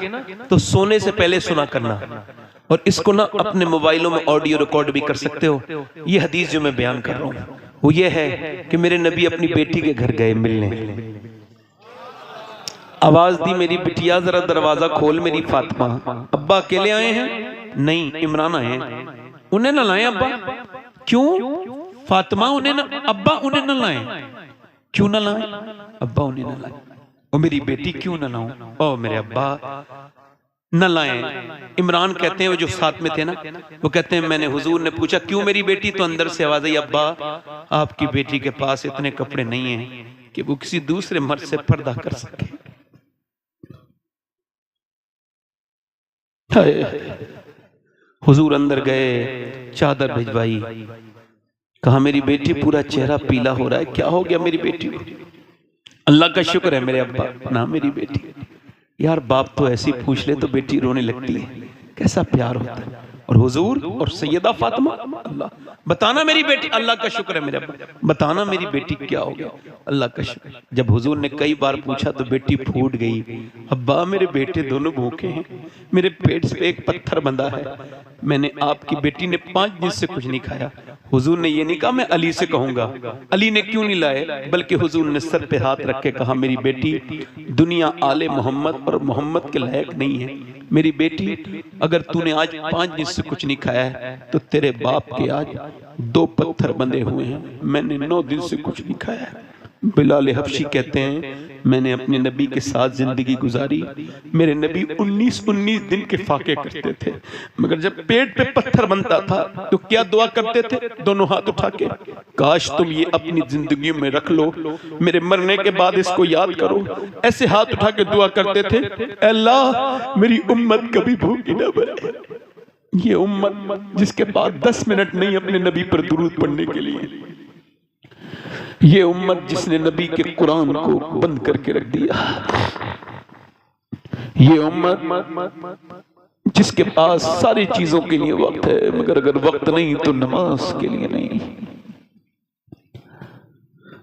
तो सोने से पहले सुना करना, और इसको ना अपने मोबाइलों में ऑडियो रिकॉर्ड भी कर सकते हो। ये हदीस जो मैं बयान कर रहा हूँ वो ये है कि मेरे नबी अपनी बेटी के घर गए मिलने। आवाज दी, मेरी बिटिया जरा दरवाजा खोल मेरी फातिमा। अब्बा अकेले आए हैं? नहीं, इमरान आए हैं। उन्हें ना लाए अब्बा? क्यों? फातिमा उन्हें ना, अब्बा उन्हें ना लाए। क्यों ना लाए? अब्बा उन्हें ना लाए। और मेरी बेटी क्यों ना लाऊं? ओ मेरे अब्बा न लाए। इमरान कहते हैं, वो जो साथ में थे ना, वो कहते हैं मैंने हुजूर ने पूछा क्यों मेरी बेटी? तो अंदर से आवाज आई, अब्बा आपकी बेटी के पास इतने कपड़े नहीं हैं कि वो किसी दूसरे मर्द से पर्दा कर सके। हुजूर अंदर गए, चादर भिजवाई, कहा मेरी बेटी पूरा चेहरा पीला हो रहा है, क्या हो गया मेरी बेटी को? अल्लाह का शुक्र है मेरे अब्बा ना मेरी बेटी। यार बाप तो ऐसी पूछ ले तो बेटी रोने लगती है, कैसा प्यार होता है। और हुजूर और सैयदा फातिमा, अल्लाह बताना मेरी बेटी, अल्लाह का शुक्र है मेरे अब्बा, बताना मेरी बेटी क्या हो गया, अल्लाह का शुक्र। जब हुजूर ने कई बार पूछा तो बेटी फूट गई, अब्बा मेरे बेटे दोनों भूखे हैं, मेरे पेट पे एक पत्थर बंधा है, मैंने आपकी बेटी ने 5 दिन से कुछ नहीं खाया। हुजूर ने ये नहीं कहा मैं अली से कहूंगा, अली ने क्यों नहीं लाए, बल्कि हुजूर ने सर पे हाथ रख के कहा मेरी बेटी दुनिया आले मोहम्मद और मोहम्मद के लायक नहीं है, मेरी बेटी अगर तूने आज 5 दिन से कुछ नहीं खाया है तो तेरे बाप के आज 2 पत्थर बंधे हुए हैं, मैंने 9 दिन से कुछ नहीं खाया है। बिलाल हबशी कहते हैं मैंने अपने नबी के साथ जिंदगी गुजारी, मेरे नबी 19 दिन के फाके करते थे, मगर जब पेट पे पत्थर बनता था तो क्या दुआ करते थे, दोनों हाथ उठा के, काश तुम ये अपनी जिंदगी में रख लो, मेरे मरने के बाद इसको याद करो, ऐसे हाथ उठा के दुआ करते थे, अल्लाह मेरी उम्मत कभी भूखी ना मरे, ये उम्मत जिसके पास 10 मिनट नहीं अपने नबी पर दुरूद पढ़ने के लिए, ये उम्मत जिसने नबी के कुरान को बंद करके रख दिया, ये उम्मत जिसके पास सारी चीजों के लिए वक्त है मगर अगर वक्त नहीं तो नमाज के लिए नहीं।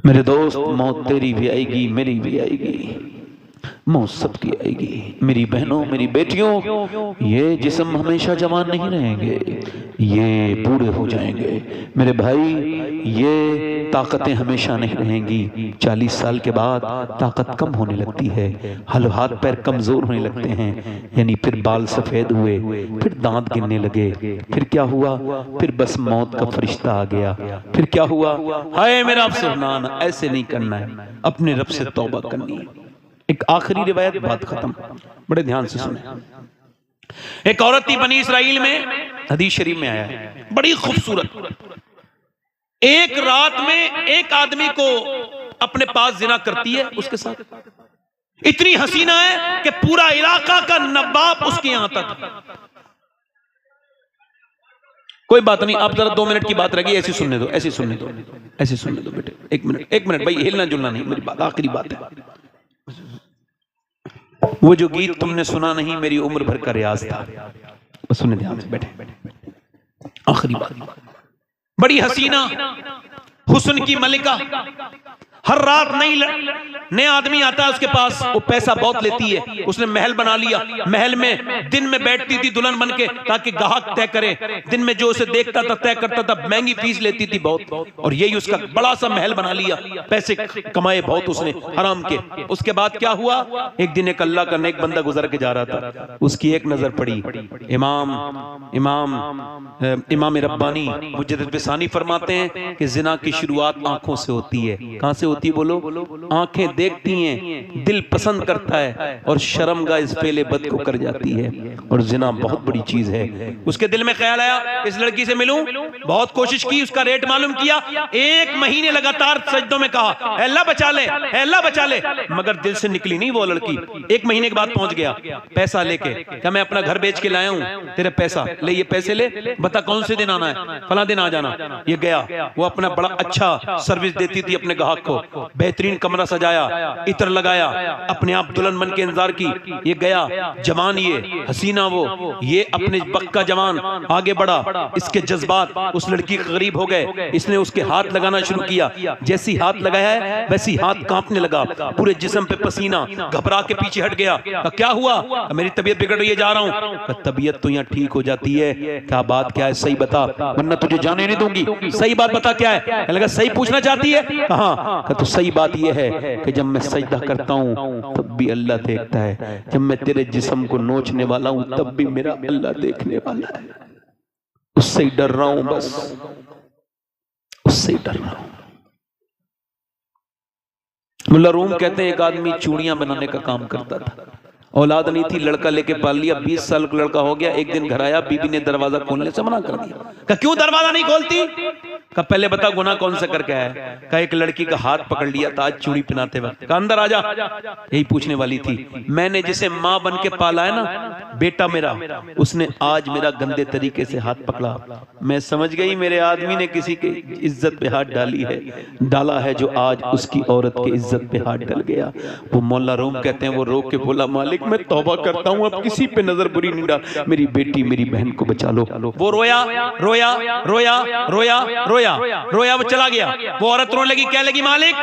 मेरे दोस्त, मौत तेरी भी आएगी, मेरी भी आएगी, मौत सबकी आएगी। मेरी बहनों, मेरी बेटियों, ये जिस्म हमेशा जवान नहीं रहेंगे, ये बूढ़े हो जाएंगे। मेरे भाई, ये ताकतें हमेशा नहीं रहेंगी। 40 साल के बाद ताकत कम होने लगती है, हाथ पैर कमजोर होने लगते हैं, यानी फिर बाल सफेद हुए, फिर दांत गिरने लगे, फिर क्या हुआ? फिर बस मौत का फरिश्ता आ गया। फिर क्या हुआ? हाय मेरा अफसोस, ऐसे नहीं करना है, अपने रब से तौबा करनी है। एक आखिरी रिवायत, बात खत्म, बड़े ध्यान से सुने। एक औरत थी बनी इसराइल में, हदीस शरीफ में आया है, बड़ी खूबसूरत। एक रात में एक आदमी को अपने पास जिना करती है, उसके साथ इतनी हसीना है कि पूरा इलाका का नवाब उसके यहां तक। कोई बात नहीं, आप जरा 2 मिनट की बात रहेगी, ऐसी सुनने दो, ऐसी सुनने दो, ऐसी सुनने दो बेटे। 1 मिनट भाई, हिलना जुलना नहीं, मेरी बात आखिरी बात है। वो जो गीत तुमने सुना नहीं, मेरी उम्र भर का रियाज था, बस सुनने ध्यान से बैठे। आखिरी बात, बड़ी हसीना, हुस्न की मलिका, हर रात नया आदमी आता है उसके पास, वो पैसा बहुत लेती है, उसने महल बना लिया, महल में दिन में बैठती थी दुल्हन बन के ताकि ग्राहक तय करे, दिन में जो उसे देखता था तय करता था, महंगी फीस लेती थी बहुत, और यही उसका बड़ा सा महल बना लिया, पैसे कमाए बहुत उसने हराम के। उसके बाद क्या हुआ? एक दिन एक अल्लाह का नेक बंदा गुजर के जा रहा था, उसकी एक नजर पड़ी, इमाम रब्बानी मुजद्दिद बिसानी फरमाते हैं कि जिना की शुरुआत आंखों से होती है। कहां से होती है बोलो? आंखें देखती हैं, दिल पसंद करता है, और शर्मगाह इस फेले बद को कर जाती है, और जिना बहुत बड़ी चीज है। उसके दिल में ख्याल आया, इस लड़की से मिलूं, बहुत कोशिश की, उसका रेट मालूम किया, 1 महीने लगातार सजदों में कहा, अल्लाह बचा ले, अल्लाह बचा ले, मगर दिल से निकली नहीं वो लड़की। 1 महीने के बाद पहुंच गया पैसा लेके, क्या मैं अपना घर बेच के लाया हूं, तेरे पैसा ले, ये पैसे ले, बता कौन से दिन आना है, फला दिन आ जाना। ये गया, वो अपना बड़ा अच्छा सर्विस देती थी अपने ग्राहक को, बेहतरीन कमरा सजाया, इत्र लगाया, अपने आप दुल्हन बन के इंतजार की। ये गया, जवान, ये हसीना, वो ये अपने वक्त का जवान आगे बढ़ा, इसके जज्बात उस लड़की के करीब हो गए, इसने उसके हाथ लगाना शुरू किया, जैसी हाथ लगाया है वैसी हाथ कांपने लगा, पूरे जिस्म पे पसीना, घबरा के पीछे हट गया। क्या हुआ? मेरी तबीयत बिगड़ रही है, जा रहा हूं। तबीयत तो यहाँ ठीक हो जाती है, क्या बात क्या है, सही बता, वरना तुझे जाने नहीं दूंगी, सही बात बता क्या है। लगा सही पूछना चाहती है, हाँ, तो सही बात यह है कि जब मैं सजदा करता हूं तब भी अल्लाह देखता है, जब मैं तेरे जिस्म को नोचने वाला हूं तब भी मेरा अल्लाह देखने वाला है। उससे ही डर रहा हूं, बस उससे ही डर रहा हूं। मुल्ला रूम कहते हैं एक आदमी चूड़ियां बनाने का काम करता था, औलाद नहीं थी, लड़का लेके पाल लिया, 20 साल का लड़का हो गया। एक दिन घर आया, बीबी ने दरवाजा खोलने से मना कर दिया। कहा क्यों दरवाजा नहीं खोलती? कहा पहले बता गुनाह कौन सा करके आया? कहा एक लड़की का हाथ पकड़ लिया था आज चूड़ी पहनाते वक्त। कहा अंदर आजा, यही पूछने वाली थी। मैंने जिसे माँ बन के पाला है ना, बेटा मेरा, उसने आज मेरा गंदे तरीके से हाथ पकड़ा। मैं समझ गई मेरे आदमी ने किसी की इज्जत पे हाथ डाला है जो आज उसकी औरत की इज्जत पे हाथ डाल गया। वो मौला रूम कहते हैं वो रो के बोला मालिक मैं तौबा करता हूँ, अब किसी पे नजर बुरी नहीं डाल, मेरी बेटी मेरी बहन को बचा लो। वो रोया रोया रोया रोया रोया रोया, वो चला गया। वो औरत रोने लगी, क्या लगी मालिक?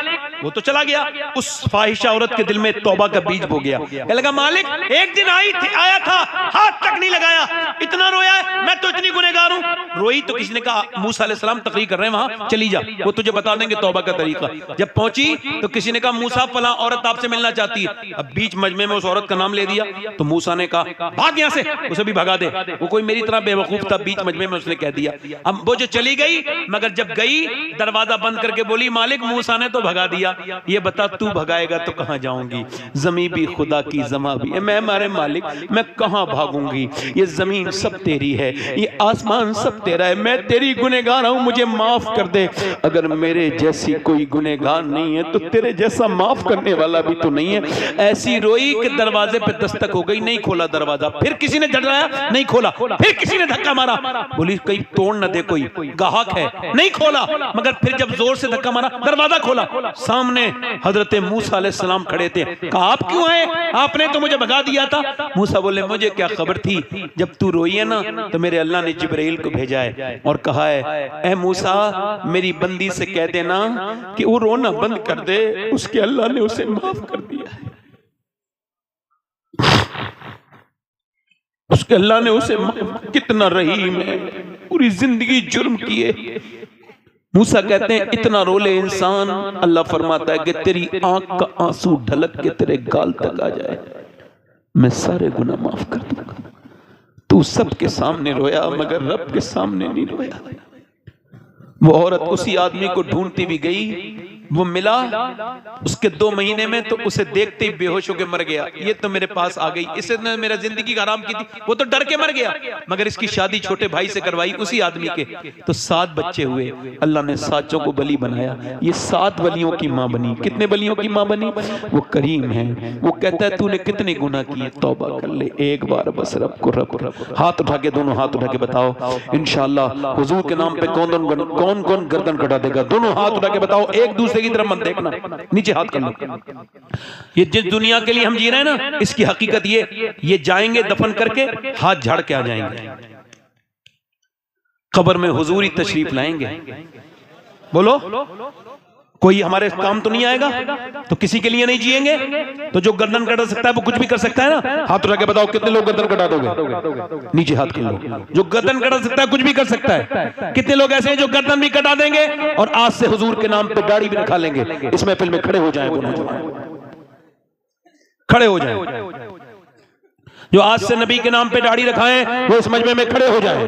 वो तो चला गया। उस फाहिशा औरत के दिल में तौबा का बीज बो गया। क्या लगा मालिक एक दिन आया था, हाथ तक नहीं लगाया, इतना रोया है, मैं तो इतनी गुनहगार हूँ। रोई तो किसी ने कहा मूसा अलैहिस्सलाम तकरीर कर रहे हैं वहां, चली जा, वो तुझे बता देंगे तौबा का तरीका। जब पहुंची तो किसी ने कहा मूसा फला औरत आपसे मिलना चाहती है। अब बीच मजमे में उस औरत का नाम ले दिया तो मूसा ने कहा भाग यहां से, उसे भी भगा दे। वो कोई मेरी तरह बेवकूफ था, बीच मजमे में उसने कह दिया। अब वो जो चली गई, मगर जब गई दरवाजा बंद करके बोली मालिक मूसा ने तो भगा दिया, ये बता तू भगाएगा तो कहां जाऊंगी? जमीन भी खुदा की, जमा भी मैं, मारे मालिक मैं कहां भागूंगी? ये जमीन सब तेरी है, ये आसमान सब तेरा है, मैं तेरी गुनहगार हूं, मुझे माफ कर दे। अगर मेरे जैसी कोई गुनहगार नहीं है तो तेरे जैसा माफ करने वाला भी तो नहीं है। ऐसी रोई कि दरवाजे पे दस्तक हो गई, नहीं खोला दरवाजा। फिर किसी ने झटराया, नहीं खोला। फिर किसी ने धक्का मारा, बोली कहीं तोड़ न दे, कोई गाहक है, नहीं खोला। मगर फिर जब जोर से धक्का मारा, दरवाजा खोला, सामने हजरत मूसा अलैहिस्सलाम खड़े थे। कहा आप क्यों आए, आपने तो मुझे भगा दिया था। मूसा बोले मुझे क्या खबर थी, जब तू रोई है ना तो मेरे अल्लाह ने जिब्राइल को भेजा है और कहा है ए मूसा मेरी बंदी से कह देना कि वो रोना बंद कर दे, उसके अल्लाह ने उसे माफ कर दिया है, उसके अल्लाह ने उसे कितना रहीम है, पूरी जिंदगी जुर्म किए। मूसा कहते हैं इतना रोले इंसान, अल्लाह फरमाता है कि तेरी आंख का आंसू ढलक के तेरे गाल तक आ जाए, मैं सारे गुनाह माफ कर दूंगा। तू सबके सामने रोया मगर रब के सामने नहीं रोया। वो औरत उसी आदमी को ढूंढती भी गई, वो मिला, उसके 2 महीने में तो उसे देखते ही बेहोश होकर मर गया। ये तो मेरे पास आ गई, इसने मेरा जिंदगी का आराम की थी, वो तो डर के मर गया। मगर इसकी शादी छोटे भाई से करवाई उसी आदमी के, तो 7 बच्चे हुए। अल्लाह ने 7 को बली बनाया, ये 7 वलियों की माँ बनी। कितने वलियों की माँ बनी? वो करीम है। वो कहता है तूने कितने गुनाह किए, तौबा कर ले एक बार बस, रब को हाथ उठा के, दोनों हाथ उठा के बताओ इंशाअल्लाह हुजूर के नाम पे कौन कौन गर्दन कटा देगा। दोनों हाथ उठा के बताओ, एक दूसरे की तरफ मत देखना, नीचे हाथ कर लो। ये जिस दुनिया के लिए हम जी रहे हैं ना, इसकी हकीकत ये जाएंगे दफन करके हाथ झाड़ के आ जाएंगे, कब्र में हुजूर ही तशरीफ लाएंगे। बोलो कोई हमारे काम तो नहीं आएगा, तो किसी के लिए नहीं जिएंगे। तो जो गर्दन कटा सकता है वो कुछ भी कर सकता है ना। हाथ उठा के बताओ कितने लोग गर्दन कटा दोगे, नीचे हाथ कर लो। जो गर्दन कटा सकता है कुछ भी कर सकता है। कितने लोग ऐसे हैं जो गर्दन भी कटा देंगे और आज से हुजूर के नाम पे दाढ़ी भी रखा लेंगे। इस महफिल में खड़े हो जाए, खड़े हो जाए। जो आज से नबी के नाम पे दाढ़ी रखाएं वो इस मजमे में खड़े हो जाए।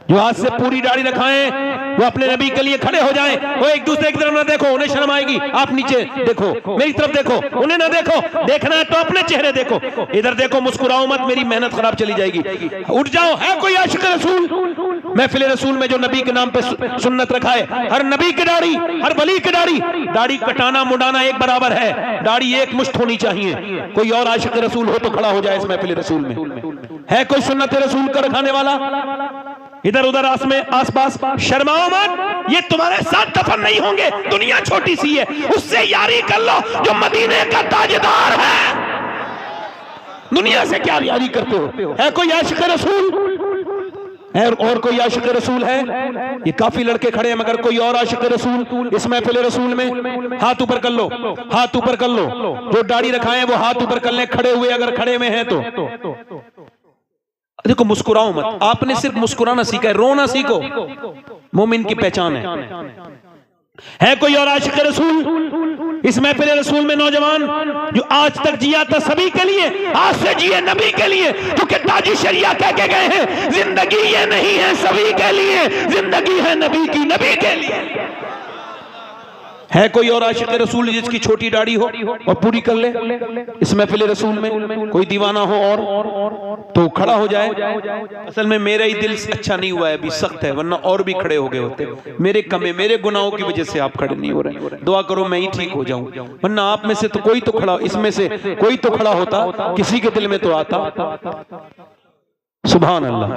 जो आज से पूरी दाढ़ी रखाएं वो अपने नबी के लिए खड़े हो जाएं। वो एक दूसरे की तरफ ना देखो, उन्हें शर्म आएगी। आप नीचे देखो, मेरी तरफ देखो, उन्हें ना देखो। देखना है तो अपने चेहरे देखो, इधर देखो, मुस्कुराओ मत, मेरी मेहनत खराब चली जाएगी। उठ जाओ। है कोई आशिक रसूल महफिल रसूल में जो नबी के नाम पे सुन्नत रखाए? हर नबी की दाढ़ी, हर वली की दाढ़ी कटाना मुड़ाना एक बराबर है। दाढ़ी एक मुश्त होनी चाहिए। कोई और आशिक रसूल हो तो खड़ा हो जाए इस महफिल रसूल में। है कोई सुन्नत रसूल का रखाने वाला? इधर उधर आसपास शर्माओ मत, ये तुम्हारे साथ दफन नहीं होंगे। दुनिया छोटी सी है, उससे यारी कर लो जो मदीने का ताजदार है। दुनिया से क्या यारी करते हो? है कोई आशिक रसूल है? और कोई आशिक रसूल है? ये काफी लड़के खड़े हैं मगर कोई और आशिक रसूल इस महफिल रसूल में? हाथ ऊपर कर लो, हाथ ऊपर कर लो। जो दाढ़ी रखाए वो हाथ ऊपर कर ले, खड़े हुए अगर खड़े में हैं तो। देखो मुस्कुराओ मत, आपने सिर्फ मुस्कुराना सीखा है, रोना सीखो। मोमिन की पहचान है कोई और आशिक रसूल इस महफिल रसूल में? नौजवान जो आज तक जिया था सभी के लिए, आज से जिए नबी के लिए, क्योंकि ताजी शरिया कह के गए हैं जिंदगी ये नहीं है सभी के लिए, जिंदगी है नबी की, नबी के लिए। है कोई और आशिक रसूल जिसकी छोटी दाढ़ी हो और पूरी कर ले इस महफिल रसूल में? कोई दीवाना हो और तो खड़ा हो जाए। असल में मेरा ही दिल अच्छा नहीं हुआ है, अभी सख्त है, वरना और भी खड़े हो गए होते। मेरे कमे, मेरे गुनाहों की वजह से आप खड़े नहीं हो रहे। दुआ करो मैं ही ठीक हो जाऊं, वरना आप में से तो कोई तो खड़ा, इसमें से कोई तो खड़ा होता, किसी के दिल में तो आता। सुभान अल्लाह,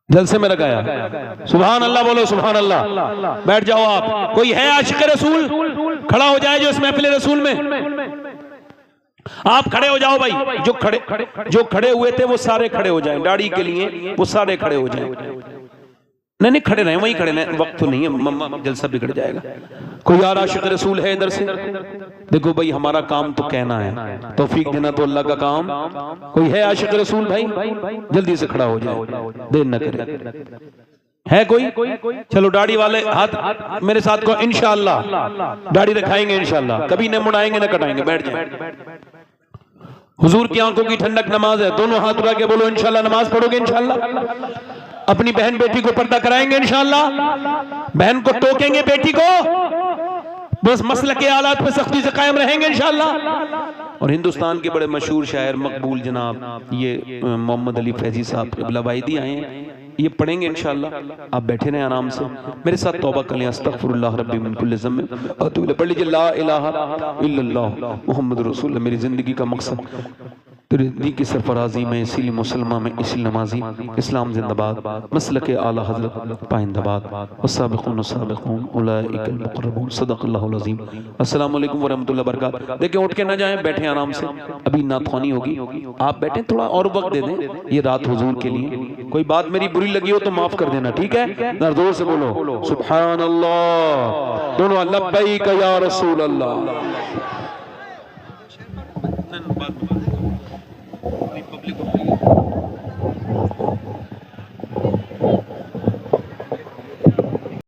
जलसे में लगाया। सुभान अल्लाह बोलो, सुभान अल्लाह। बैठ जाओ आप। कोई है आशिक रसूल खड़ा हो जाए जो इस महफिल रसूल में? आप खड़े हो जाओ भाई। जो खड़े हुए थे वो सारे खड़े हो जाएं, दाढ़ी के लिए वो सारे खड़े हो जाएं। नहीं खड़े रहे, वहीं खड़े रहे, वक्त तो नहीं है, मम्मा जलसा बिगड़ जाएगा। कोई और आशिक रसूल है इधर से? देखो भाई हमारा काम तो कहना है, तौफीक देना तो अल्लाह का काम। कोई है आशिक रसूल भाई? जल्दी से खड़ा हो जाए, देर न करे। है कोई? चलो दाढ़ी वाले हाथ मेरे साथ को, इंशाअल्लाह दाढ़ी रखाएंगे इंशाअल्लाह, कभी न मुड़ाएंगे न कटाएंगे। बैठ जाए। हुजूर की आंखों की ठंडक नमाज है। दोनों हाथ उठा के बोलो इंशाअल्लाह नमाज पढ़ोगे इंशाअल्लाह। अपनी बहन बेटी को पर्दा कराएंगे इंशाअल्लाह। बहन को टोकेंगे बेटी को, बस मसलक के आलात पे सख्ती से कायम रहेंगे इंशाअल्लाह। और हिंदुस्तान के बड़े मशहूर शायर मकबूल जनाब ये मोहम्मद अली फैजी साहब क़िबला वाहिदी आए हैं, ये पढ़ेंगे इंशाअल्लाह। आप बैठे रहें आराम से, मेरे साथ तौबा करें। अस्तगफिरुल्लाह रब्बी मिन कुल्लि ज़म्ब व अतूबु इलैह। पढ़ लीजिए ला इलाहा इल्लल्लाह मुहम्मद रसूलुल्लाह। मेरी जिंदगी का मकसद तेरे दी की सरफराजी में, इसीलिए मुसलमान में इसी नमाजी, इस्लाम जिंदाबाद, मसलक आला हज़रत पाइंदाबाद, वस्साबिक़ून साबिक़ून उलाइकल मुक़र्रबून, सदक़ल्लाहुल अज़ीम। अस्सलामु अलैकुम व रहमतुल्लाहि व बरकातहू। देखिए उठ के ना जाएं, बैठे आराम से, अभी नाथख़्वानी होगी, आप बैठे, थोड़ा और वक्त दे दें, ये रात हुजूर के लिए। कोई बात मेरी बुरी लगी हो तो माफ कर देना, ठीक है? जोर से बोलो सुभान अल्लाह, दोनों लब्बैक या रसूल अल्लाह। पब्लिक